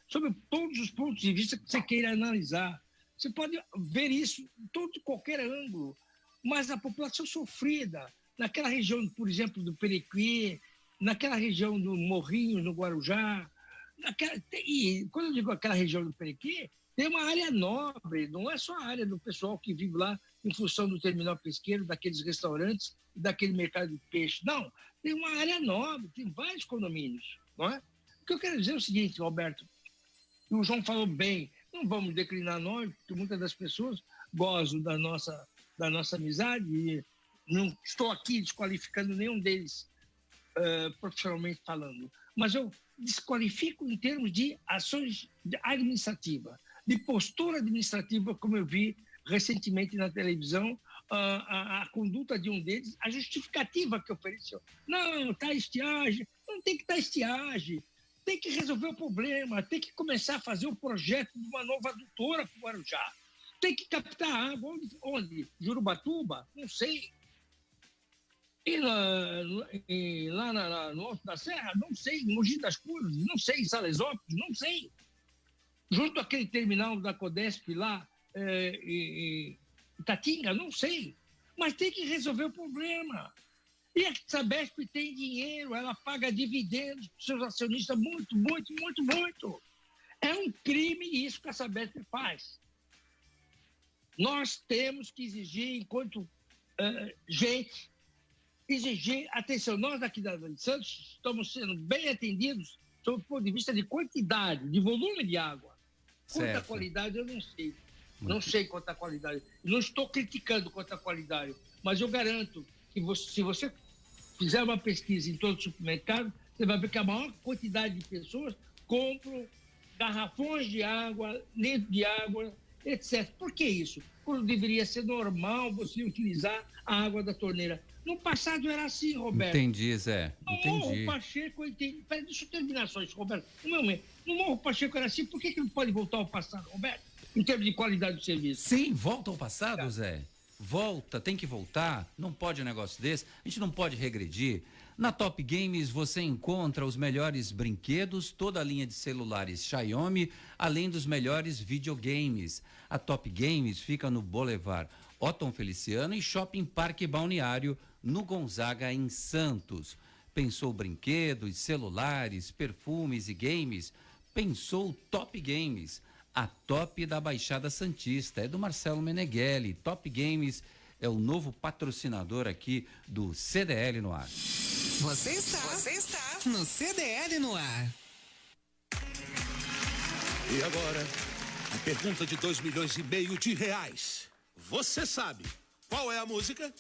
sobre todos os pontos de vista que você queira analisar. Você pode ver isso de qualquer ângulo, mas a população sofrida, naquela região, por exemplo, do Perequê, naquela região do Morrinho, no Guarujá, e quando eu digo aquela região do Perequê, tem uma área nobre, não é só a área do pessoal que vive lá em função do terminal pesqueiro, daqueles restaurantes, daquele mercado de peixe. Não, tem uma área nobre, tem vários condomínios, não é? O que eu quero dizer é o seguinte, Roberto, o João falou bem, não vamos declinar nós, porque muitas das pessoas gozam da nossa amizade e não estou aqui desqualificando nenhum deles profissionalmente falando, mas eu desqualifico em termos de ações administrativas, de postura administrativa, como eu vi recentemente na televisão, a conduta de um deles, a justificativa que ofereceu. Não, está estiagem, não tem que estar estiagem, tem que resolver o problema, tem que começar a fazer o projeto de uma nova adutora para o Guarujá, tem que captar água. Onde? Jurubatuba? Não sei. E lá no Alto da Serra? Não sei. Em Mogi das Cruzes? Não sei. Em Salesópolis? Não sei. Junto àquele terminal da Codesp lá, em Itatinga? Não sei. Mas tem que resolver o problema. E a Sabesp tem dinheiro, ela paga dividendos para os seus acionistas muito, muito, muito, muito. É um crime isso que a Sabesp faz. Nós temos que exigir, enquanto gente, exigir atenção. Nós aqui da Santos estamos sendo bem atendidos sob o ponto de vista de quantidade, de volume de água. Quanto à qualidade, eu não sei. Não sei quanto à qualidade. Não estou criticando quanto à qualidade, mas eu garanto que se você fizer uma pesquisa em todo supermercado, você vai ver que a maior quantidade de pessoas compram garrafões de água, litro de água, etc. Por que isso? Quando deveria ser normal você utilizar a água da torneira. No passado era assim, Roberto. Entendi, Zé. Entendi. No Morro Pacheco, Peraí, deixa eu terminar só isso, Roberto. No Morro Pacheco era assim, por que não pode voltar ao passado, Roberto? Em termos de qualidade do serviço. Sim, volta ao passado, Zé. Volta, tem que voltar. Não pode um negócio desse. A gente não pode regredir. Na Top Games você encontra os melhores brinquedos, toda a linha de celulares Xiaomi, além dos melhores videogames. A Top Games fica no Boulevard Otton Feliciano e Shopping Parque Balneário, no Gonzaga, em Santos. Pensou brinquedos, celulares, perfumes e games? Pensou Top Games, a top da Baixada Santista. É do Marcelo Meneghelli. Top Games é o novo patrocinador aqui do CDL no ar. Você está no CDL no ar. E agora, a pergunta de 2,5 milhões de reais. Você sabe qual é a música?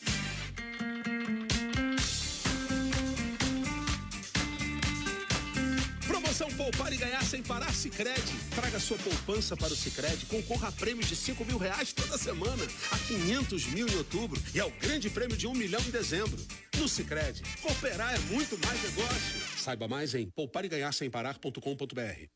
Promoção Poupar e Ganhar Sem Parar Sicredi. Traga sua poupança para o Sicredi, concorra a prêmios de R$5 mil toda semana, a 500 mil em outubro e ao grande prêmio de 1 milhão em dezembro. No Sicredi, cooperar é muito mais negócio. Saiba mais em poupareganharsemparar.com.br.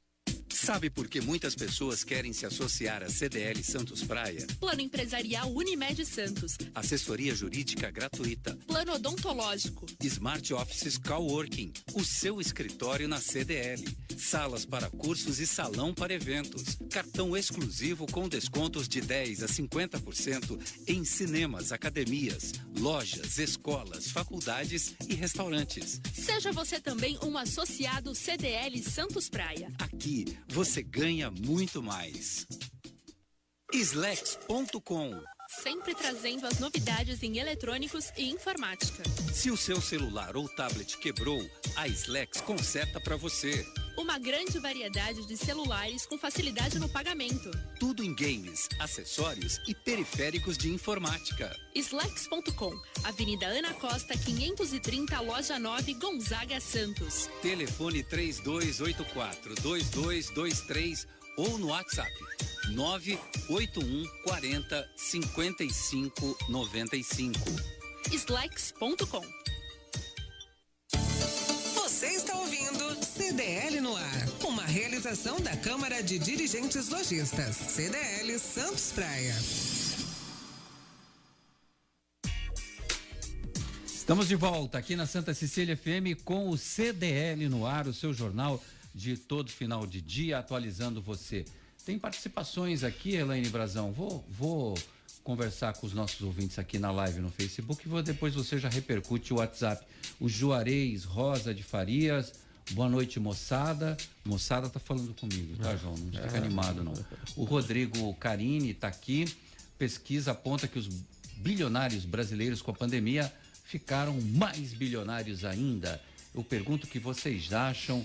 Sabe por que muitas pessoas querem se associar à CDL Santos Praia? Plano empresarial Unimed Santos. Assessoria jurídica gratuita. Plano odontológico. Smart Offices Coworking. O seu escritório na CDL. Salas para cursos e salão para eventos. Cartão exclusivo com descontos de 10% a 50% em cinemas, academias, lojas, escolas, faculdades e restaurantes. Seja você também um associado CDL Santos Praia. Aqui você ganha muito mais. Slex.com. Sempre trazendo as novidades em eletrônicos e informática. Se o seu celular ou tablet quebrou, a Slex conserta para você. Uma grande variedade de celulares com facilidade no pagamento. Tudo em games, acessórios e periféricos de informática. Slex.com, Avenida Ana Costa, 530, Loja 9, Gonzaga, Santos. Telefone 3284-2223 ou no WhatsApp 981 40 55 95. Slex.com. Você está ouvindo CDL no ar, uma realização da Câmara de Dirigentes Lojistas, CDL Santos Praia. Estamos de volta aqui na Santa Cecília FM com o CDL no ar, o seu jornal de todo final de dia, atualizando você. Tem participações aqui, Elaine Brazão. Vou conversar com os nossos ouvintes aqui na live no Facebook e depois você já repercute o WhatsApp. O Juarez Rosa de Farias, boa noite, moçada. Moçada tá falando comigo, tá, João? Não fica animado, não. O Rodrigo Carini tá aqui. Pesquisa aponta que os bilionários brasileiros com a pandemia ficaram mais bilionários ainda. Eu pergunto o que vocês acham,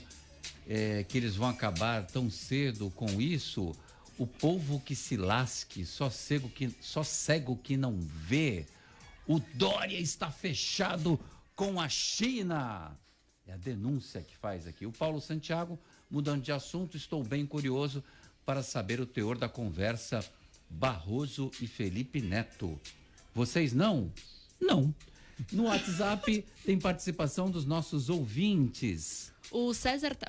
que eles vão acabar tão cedo com isso? O povo que se lasque, só cego que não vê. O Dória está fechado com a China. É a denúncia que faz aqui. O Paulo Santiago, mudando de assunto, estou bem curioso para saber o teor da conversa Barroso e Felipe Neto. Vocês não? Não. No WhatsApp tem participação dos nossos ouvintes. O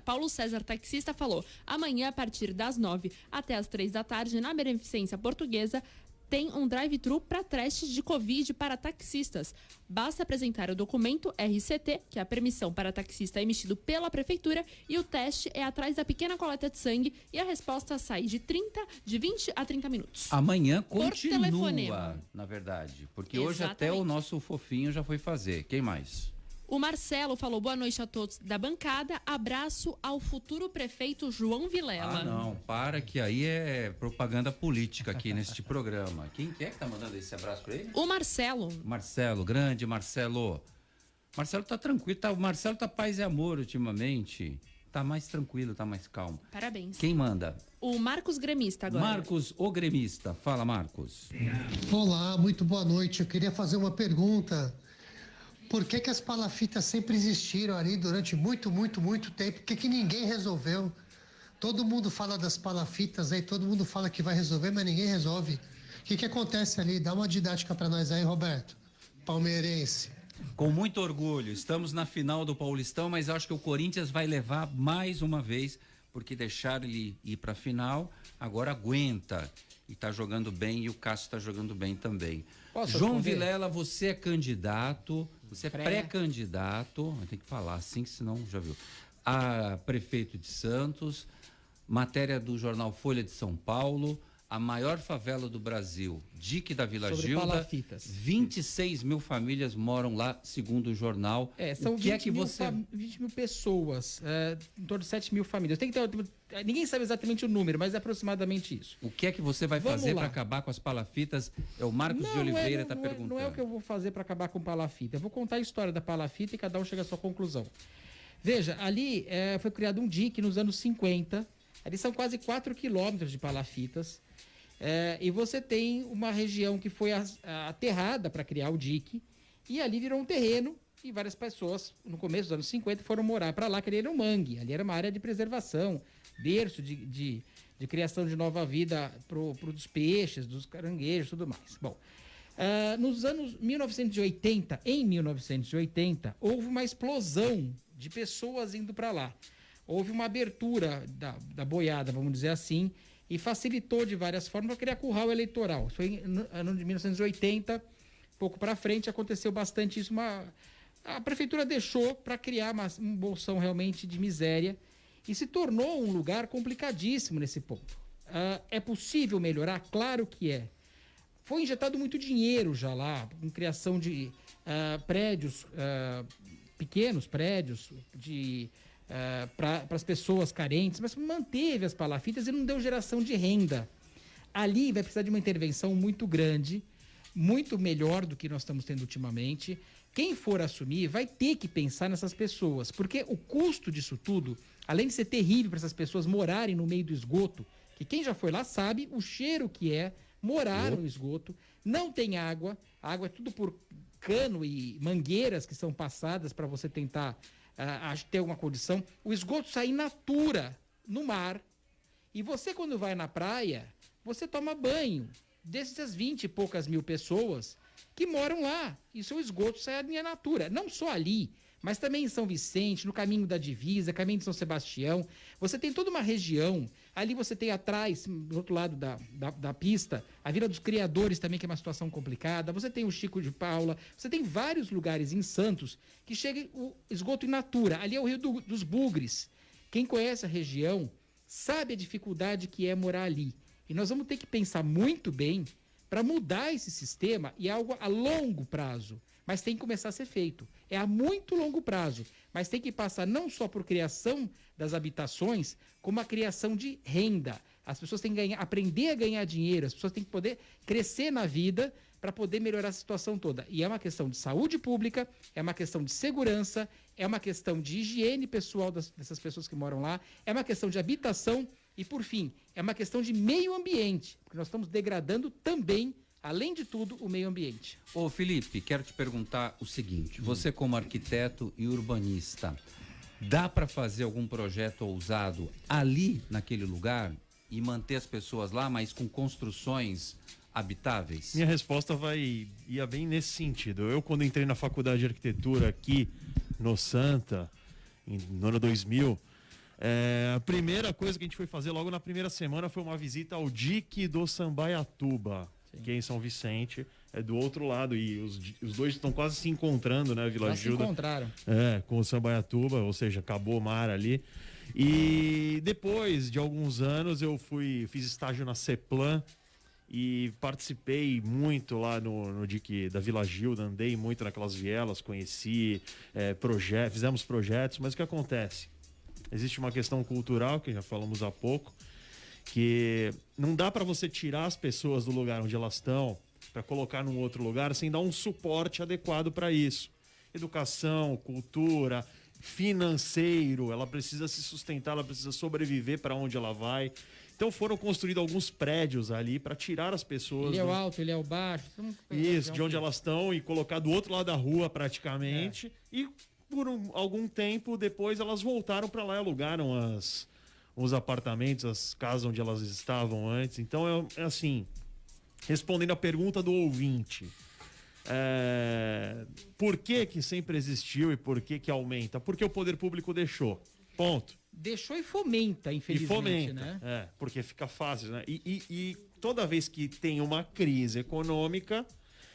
Paulo César, taxista, falou: amanhã, a partir das 9 até as 3 da tarde, na Beneficência Portuguesa, tem um drive-thru para testes de Covid para taxistas. Basta apresentar o documento RCT, que é a permissão para taxista emitido pela Prefeitura, e o teste é atrás da pequena coleta de sangue e a resposta sai de 20 a 30 minutos. Amanhã continua, na verdade, porque Exatamente. Hoje até o nosso fofinho já foi fazer. Quem mais? O Marcelo falou: boa noite a todos da bancada, abraço ao futuro prefeito João Vilela. Ah, não, para que aí é propaganda política aqui neste programa. Quem é que tá mandando esse abraço pra ele? O Marcelo. Marcelo, grande Marcelo. Marcelo tá tranquilo, o Marcelo tá paz e amor ultimamente. Tá mais tranquilo, tá mais calmo. Parabéns. Quem manda? O Marcos Gremista agora. Marcos, o gremista. Fala, Marcos. Olá, muito boa noite. Eu queria fazer uma pergunta. Por que as palafitas sempre existiram ali durante muito tempo? Por que ninguém resolveu? Todo mundo fala das palafitas aí, todo mundo fala que vai resolver, mas ninguém resolve. O que acontece ali? Dá uma didática para nós aí, Roberto. Palmeirense. Com muito orgulho, estamos na final do Paulistão, mas acho que o Corinthians vai levar mais uma vez, porque deixaram ele ir para a final, agora aguenta. E tá jogando bem, e o Cássio tá jogando bem também. Posso João responder? Vilela, você é candidato Você é pré-candidato, tem que falar assim, senão já viu. A prefeito de Santos, matéria do jornal Folha de São Paulo, a maior favela do Brasil, Dique da Vila Sobre Gilda, palafitas. 26 mil famílias moram lá, segundo o jornal. São o que 20, é que mil você... 20 mil pessoas, em torno de 7 mil famílias. Tem que ter, ninguém sabe exatamente o número, mas é aproximadamente isso. O que é que você vai Vamos fazer lá. para acabar com as palafitas? É o Marcos de Oliveira está perguntando. Não é o que eu vou fazer para acabar com palafita. Eu vou contar a história da palafita e cada um chega à sua conclusão. Veja, ali foi criado um dique nos anos 50. Ali são quase 4 quilômetros de palafitas. E você tem uma região que foi aterrada para criar o dique. E ali virou um terreno. E várias pessoas, no começo dos anos 50, foram morar para lá, que ali era um mangue. Ali era uma área de preservação, berço de criação de nova vida dos peixes, dos caranguejos e tudo mais. Bom, nos anos 1980, houve uma explosão de pessoas indo para lá. Houve uma abertura da boiada, vamos dizer assim, e facilitou de várias formas para criar curral eleitoral. Foi no ano de 1980, pouco para frente, aconteceu bastante isso. A prefeitura deixou para criar um bolsão realmente de miséria e se tornou um lugar complicadíssimo nesse ponto. É possível melhorar? Claro que é. Foi injetado muito dinheiro já lá, com criação de prédios, pequenos prédios, para as pessoas carentes, mas manteve as palafitas e não deu geração de renda. Ali vai precisar de uma intervenção muito grande, muito melhor do que nós estamos tendo ultimamente. Quem for assumir vai ter que pensar nessas pessoas, porque o custo disso tudo, além de ser terrível para essas pessoas morarem no meio do esgoto, que quem já foi lá sabe o cheiro que é morar no esgoto, não tem água, a água é tudo por cano e mangueiras que são passadas para você tentar ter alguma condição. O esgoto sai in natura no mar, e você quando vai na praia, você toma banho dessas 20 e poucas mil pessoas que moram lá, e seu esgoto sai in natura, não só ali, mas também em São Vicente, no caminho da divisa, caminho de São Sebastião. Você tem toda uma região, ali você tem atrás, do outro lado da pista, a Vila dos Criadores também, que é uma situação complicada. Você tem o Chico de Paula, você tem vários lugares em Santos que chega o esgoto in natura. Ali é o Rio dos Bugres. Quem conhece a região sabe a dificuldade que é morar ali. E nós vamos ter que pensar muito bem para mudar esse sistema, e é algo a longo prazo. Mas tem que começar a ser feito. É a muito longo prazo, mas tem que passar não só por criação das habitações, como a criação de renda. As pessoas têm que aprender a ganhar dinheiro, as pessoas têm que poder crescer na vida para poder melhorar a situação toda. E é uma questão de saúde pública, é uma questão de segurança, é uma questão de higiene pessoal dessas pessoas que moram lá, é uma questão de habitação e, por fim, é uma questão de meio ambiente, porque nós estamos degradando também, além de tudo, o meio ambiente. Ô Felipe, quero te perguntar o seguinte, você como arquiteto e urbanista, dá para fazer algum projeto ousado ali naquele lugar e manter as pessoas lá, mas com construções habitáveis? Minha resposta ia bem nesse sentido. Eu, quando entrei na faculdade de arquitetura aqui no Santa, no ano 2000, a primeira coisa que a gente foi fazer logo na primeira semana foi uma visita ao dique do Sambaiatuba, que é em São Vicente, é do outro lado, e os dois estão quase se encontrando, né, Vila Gilda? Se encontraram. Com o Sambaiatuba, ou seja, acabou o mar ali. E depois de alguns anos eu fiz estágio na Ceplan e participei muito lá no dique da Vila Gilda, andei muito naquelas vielas, conheci fizemos projetos, mas o que acontece? Existe uma questão cultural, que já falamos há pouco, que não dá para você tirar as pessoas do lugar onde elas estão para colocar num outro lugar sem dar um suporte adequado para isso. Educação, cultura, financeiro, ela precisa se sustentar, ela precisa sobreviver para onde ela vai. Então foram construídos alguns prédios ali para tirar as pessoas. Ele é o alto, ele é o baixo. Isso, de onde elas estão, e colocar do outro lado da rua praticamente. E por algum tempo depois elas voltaram para lá e alugaram os apartamentos, as casas onde elas estavam antes. Então é assim, respondendo a pergunta do ouvinte, por que sempre existiu e por que aumenta? Porque o poder público deixou, ponto. Deixou e fomenta, infelizmente, né? Porque fica fácil, né? E toda vez que tem uma crise econômica,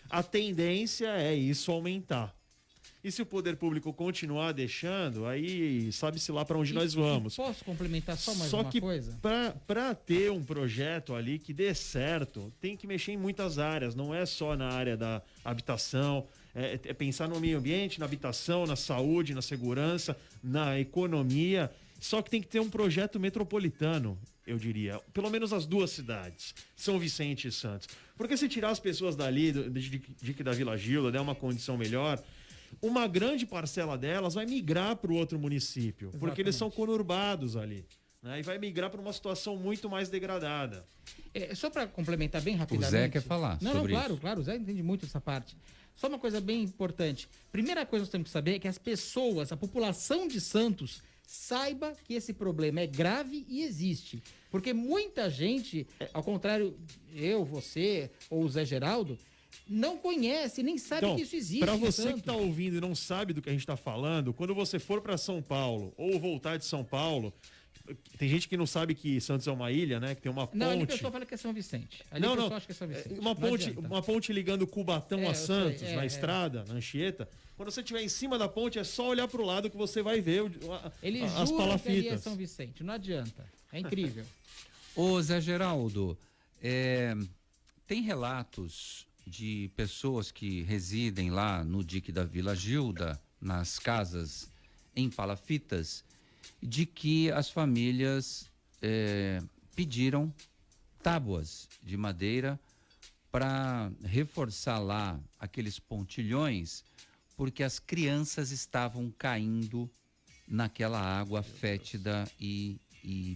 a tendência é isso aumentar. E se o poder público continuar deixando, aí sabe-se lá para onde nós vamos. Posso complementar só mais Só uma que coisa? Para ter um projeto ali que dê certo, tem que mexer em muitas áreas, não é só na área da habitação, é pensar no meio ambiente, na habitação, na saúde, na segurança, na economia. Só que tem que ter um projeto metropolitano, eu diria. Pelo menos as duas cidades, São Vicente e Santos. Porque se tirar as pessoas dali, da Vila Gilda, der uma condição melhor, uma grande parcela delas vai migrar para o outro município. Exatamente. Porque eles são conurbados ali. Né? E vai migrar para uma situação muito mais degradada. Só para complementar bem rapidamente. O Zé quer falar sobre isso. Claro, o Zé entende muito essa parte. Só uma coisa bem importante. Primeira coisa que nós temos que saber é que as pessoas, a população de Santos, saiba que esse problema é grave e existe. Porque muita gente, ao contrário, eu, você ou o Zé Geraldo, não conhece, nem sabe que isso existe. Para você que está ouvindo e não sabe do que a gente está falando, quando você for para São Paulo ou voltar de São Paulo, tem gente que não sabe que Santos é uma ilha, né? Que tem uma ponte. Não, ali o pessoal fala que é São Vicente. Ali o pessoal acha que é São Vicente. Uma ponte ligando Cubatão a Santos, na estrada, na Anchieta. Quando você estiver em cima da ponte, é só olhar para o lado que você vai ver as palafitas. Que ali é São Vicente, não adianta. É incrível. Ô Zé Geraldo, tem relatos de pessoas que residem lá no dique da Vila Gilda, nas casas em palafitas, de que as famílias pediram tábuas de madeira para reforçar lá aqueles pontilhões, porque as crianças estavam caindo naquela água fétida e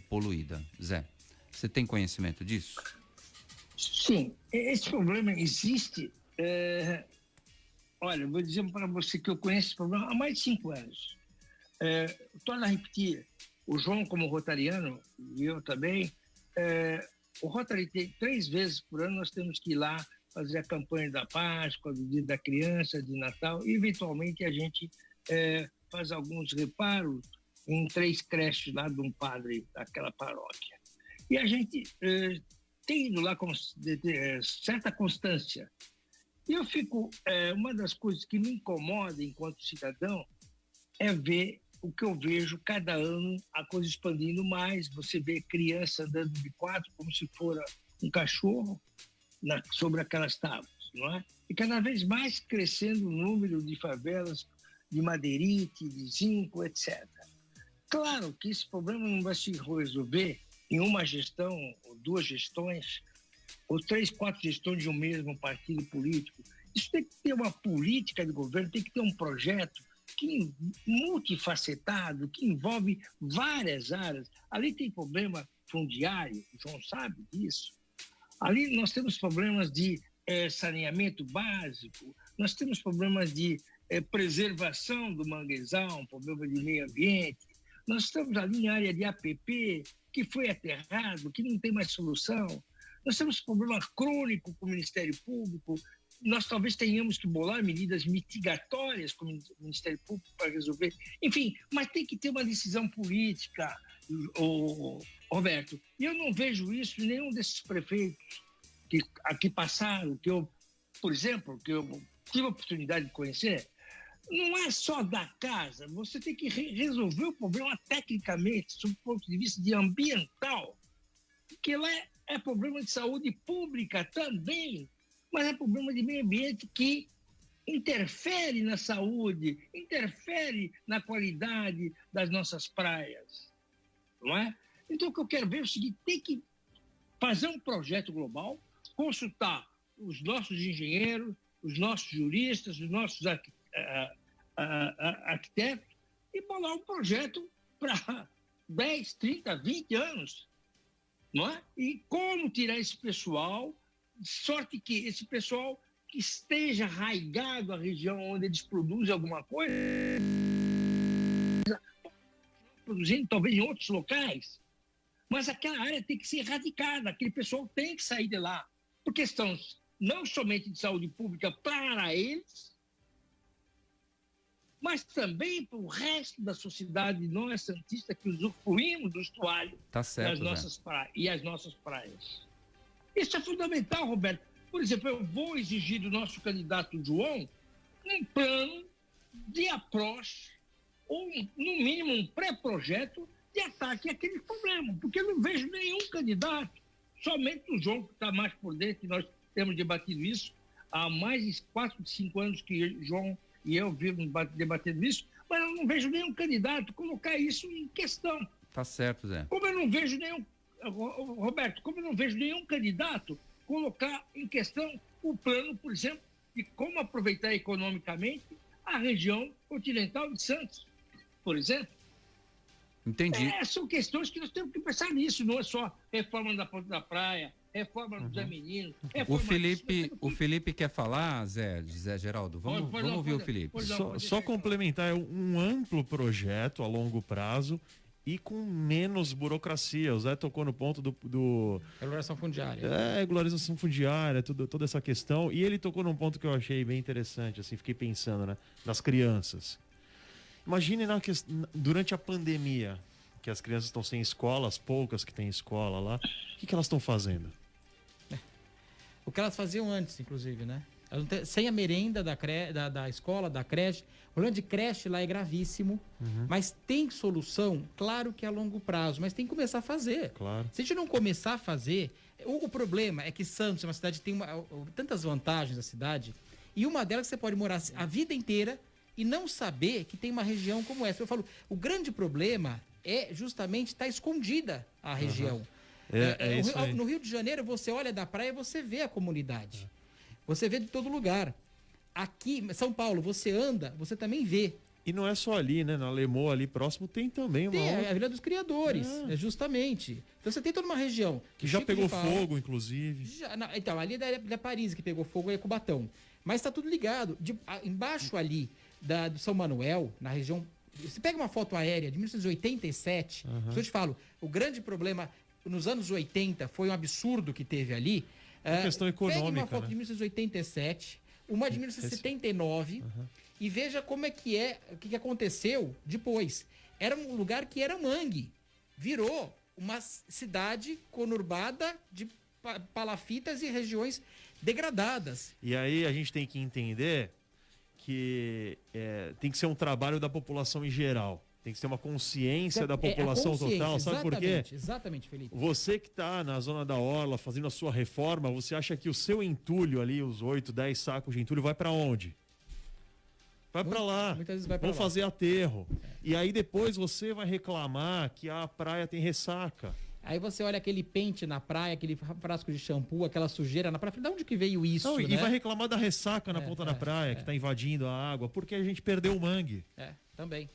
poluída. Zé, você tem conhecimento disso? Sim, esse problema existe. Olha, vou dizer para você que eu conheço esse problema há mais de 5 anos. Torno a repetir, o João como rotariano, e eu também, o Rotary tem 3 vezes por ano, nós temos que ir lá fazer a campanha da Páscoa, do Dia da Criança, de Natal, e eventualmente a gente faz alguns reparos em 3 creches lá de um padre daquela paróquia. E a gente tem ido lá com certa constância. E eu fico, uma das coisas que me incomoda enquanto cidadão é ver o que eu vejo cada ano, a coisa expandindo mais. Você vê criança andando de 4 como se fora um cachorro sobre aquelas tábuas, não é? E cada vez mais crescendo o número de favelas de madeirite, de zinco, etc. Claro que esse problema não vai se resolver em uma gestão, ou 2 gestões, ou 3, 4 gestões de um mesmo partido político. Isso tem que ter uma política de governo, tem que ter um projeto multifacetado, que envolve várias áreas. Ali tem problema fundiário, o João sabe disso. Ali nós temos problemas de saneamento básico, nós temos problemas de preservação do manguezal, um problema de meio ambiente. Nós estamos ali em área de APP, que foi aterrado, que não tem mais solução. Nós temos problema crônico com o Ministério Público. Nós talvez tenhamos que bolar medidas mitigatórias com o Ministério Público para resolver. Enfim, mas tem que ter uma decisão política, Roberto. E eu não vejo isso em nenhum desses prefeitos que aqui passaram, que eu, por exemplo, que eu tive a oportunidade de conhecer. Não é só da casa, você tem que resolver o problema tecnicamente, sob o ponto de vista de ambiental, que lá é problema de saúde pública também, mas é problema de meio ambiente que interfere na saúde, interfere na qualidade das nossas praias, não é? Então, o que eu quero ver é o seguinte, tem que fazer um projeto global, consultar os nossos engenheiros, os nossos juristas, os nossos arquitetos e bolar um projeto para 10, 30, 20 anos, não é? E como tirar esse pessoal, de sorte que esse pessoal que esteja arraigado à região onde eles produzem alguma coisa, produzindo talvez em outros locais, mas aquela área tem que ser erradicada, aquele pessoal tem que sair de lá, por questões não somente de saúde pública para eles, mas também para o resto da sociedade nós santistas que usufruímos do estuário das nossas praias, e as nossas praias. Isso é fundamental, Roberto. Por exemplo, eu vou exigir do nosso candidato João um plano de approach, ou, no mínimo, um pré-projeto de ataque àquele problema, porque eu não vejo nenhum candidato, somente o João, que está mais por dentro, e nós temos debatido isso há mais de 4, 5 anos que João e eu vimos debatendo isso, mas eu não vejo nenhum candidato colocar isso em questão. Tá certo, Zé. Como eu não vejo nenhum, Roberto, como eu não vejo nenhum candidato colocar em questão o plano, por exemplo, de como aproveitar economicamente a região continental de Santos, por exemplo. Entendi. São questões que nós temos que pensar nisso, não é só reforma da Ponta da Praia, reforma do Zé Menino. O Felipe quer falar, Zé Geraldo? Vamos ouvir o Felipe. Só complementar, é um amplo projeto a longo prazo e com menos burocracia. O Zé tocou no ponto do... Regulação fundiária. Regularização fundiária, toda essa questão. E ele tocou num ponto que eu achei bem interessante, assim, fiquei pensando, né? Das crianças. Imagine durante a pandemia, que as crianças estão sem escola, as poucas que têm escola lá, o que elas estão fazendo? O que elas faziam antes, inclusive, né? Sem a merenda da escola, da creche. O problema de creche lá é gravíssimo, mas tem solução, claro que a longo prazo, mas tem que começar a fazer. Claro. Se a gente não começar a fazer, o problema é que Santos é uma cidade que tem tantas vantagens, a cidade, e uma delas é que você pode morar a vida inteira e não saber que tem uma região como essa. Eu falo, o grande problema é justamente estar escondida a região. No Rio de Janeiro, você olha da praia e você vê a comunidade. Você vê de todo lugar. Aqui, São Paulo, você anda, você também vê. E não é só ali, né? Na Lemoa, ali próximo, tem também uma outra... a Vila dos Criadores, justamente. Então você tem toda uma região... Que já pegou fogo, inclusive. Então, ali é da Paris que pegou fogo, é Cubatão. Mas está tudo ligado. Embaixo ali do São Manuel, na região... Você pega uma foto aérea de 1987, eu te falo, o grande problema nos anos 80 foi um absurdo que teve ali. Questão econômica, pegue uma foto de 1987, uma de 1979 e veja como é que o que aconteceu depois. Era um lugar que era mangue, virou uma cidade conurbada de palafitas e regiões degradadas. E aí a gente tem que entender que tem que ser um trabalho da população em geral. Tem que ser uma consciência da população total, sabe por quê? Exatamente, Felipe. Você que está na zona da orla fazendo a sua reforma, você acha que o seu entulho ali, os 8, 10 sacos de entulho, vai para onde? Vai para lá. Muitas vezes vai para lá. Vão fazer aterro. E aí depois você vai reclamar que a praia tem ressaca. Aí você olha aquele pente na praia, aquele frasco de shampoo, aquela sujeira na praia. De onde que veio isso? Não, né? E vai reclamar da ressaca na ponta da praia, que está invadindo a água, porque a gente perdeu o mangue. Também.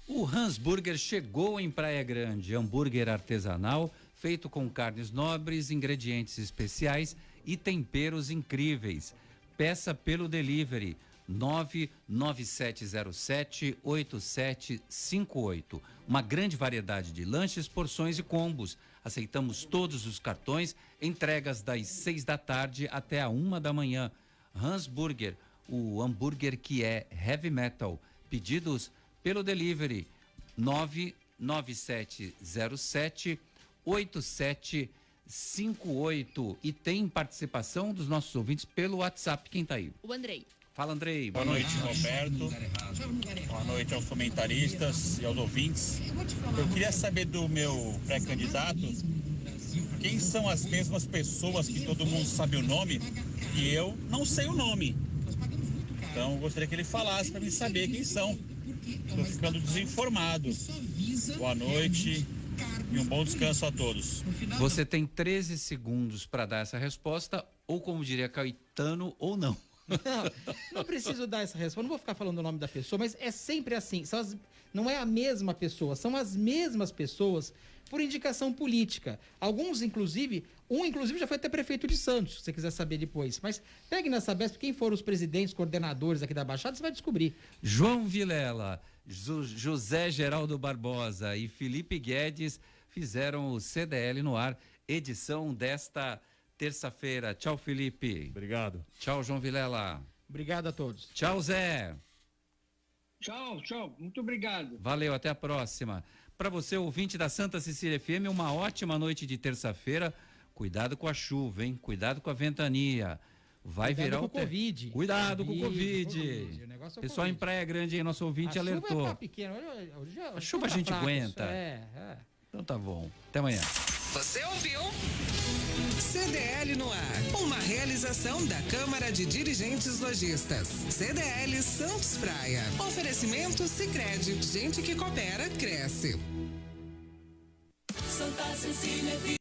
O Hans Burger chegou em Praia Grande, hambúrguer artesanal, feito com carnes nobres, ingredientes especiais e temperos incríveis. Peça pelo delivery 99707-8758. Uma grande variedade de lanches, porções e combos. Aceitamos todos os cartões, entregas das 6 da tarde até a 1 da manhã. Hans Burger, o hambúrguer que é heavy metal. Pedidos pelo delivery 99707-8758. E tem participação dos nossos ouvintes pelo WhatsApp. Quem tá aí? O Andrei. Fala, Andrei. Boa noite, Roberto. Boa noite aos comentaristas e aos ouvintes. Eu queria saber do meu pré-candidato quem são as mesmas pessoas que todo mundo sabe o nome e eu não sei o nome. Então, eu gostaria que ele falasse para mim saber quem são. Estou ficando desinformado. Boa noite e um bom descanso a todos. Você tem 13 segundos para dar essa resposta, ou como diria Caetano, ou não. Não preciso dar essa resposta, não vou ficar falando o nome da pessoa, mas é sempre assim. Não é a mesma pessoa, são as mesmas pessoas por indicação política. Alguns, inclusive, já foi até prefeito de Santos, se você quiser saber depois. Mas pegue na Sabesp quem foram os presidentes, coordenadores aqui da Baixada, você vai descobrir. João Vilela, José Geraldo Barbosa e Felipe Guedes fizeram o CDL no ar, edição desta terça-feira. Tchau, Felipe. Obrigado. Tchau, João Vilela. Obrigado a todos. Tchau, Zé. Tchau. Muito obrigado. Valeu, até a próxima. Para você, ouvinte da Santa Cecília FM, uma ótima noite de terça-feira. Cuidado com a chuva, hein? Cuidado com a ventania. vai virar com o Covid. Cuidado com o Covid. O negócio é o Pessoal em Covid. Praia Grande aí, nosso ouvinte alertou. Chuva é pequeno. A chuva a gente aguenta. Então tá bom. Até amanhã. Você ouviu? CDL no ar. Uma realização da Câmara de Dirigentes Lojistas. CDL Santos Praia. Oferecimento Sicredi. Gente que coopera, cresce. Santa Cecília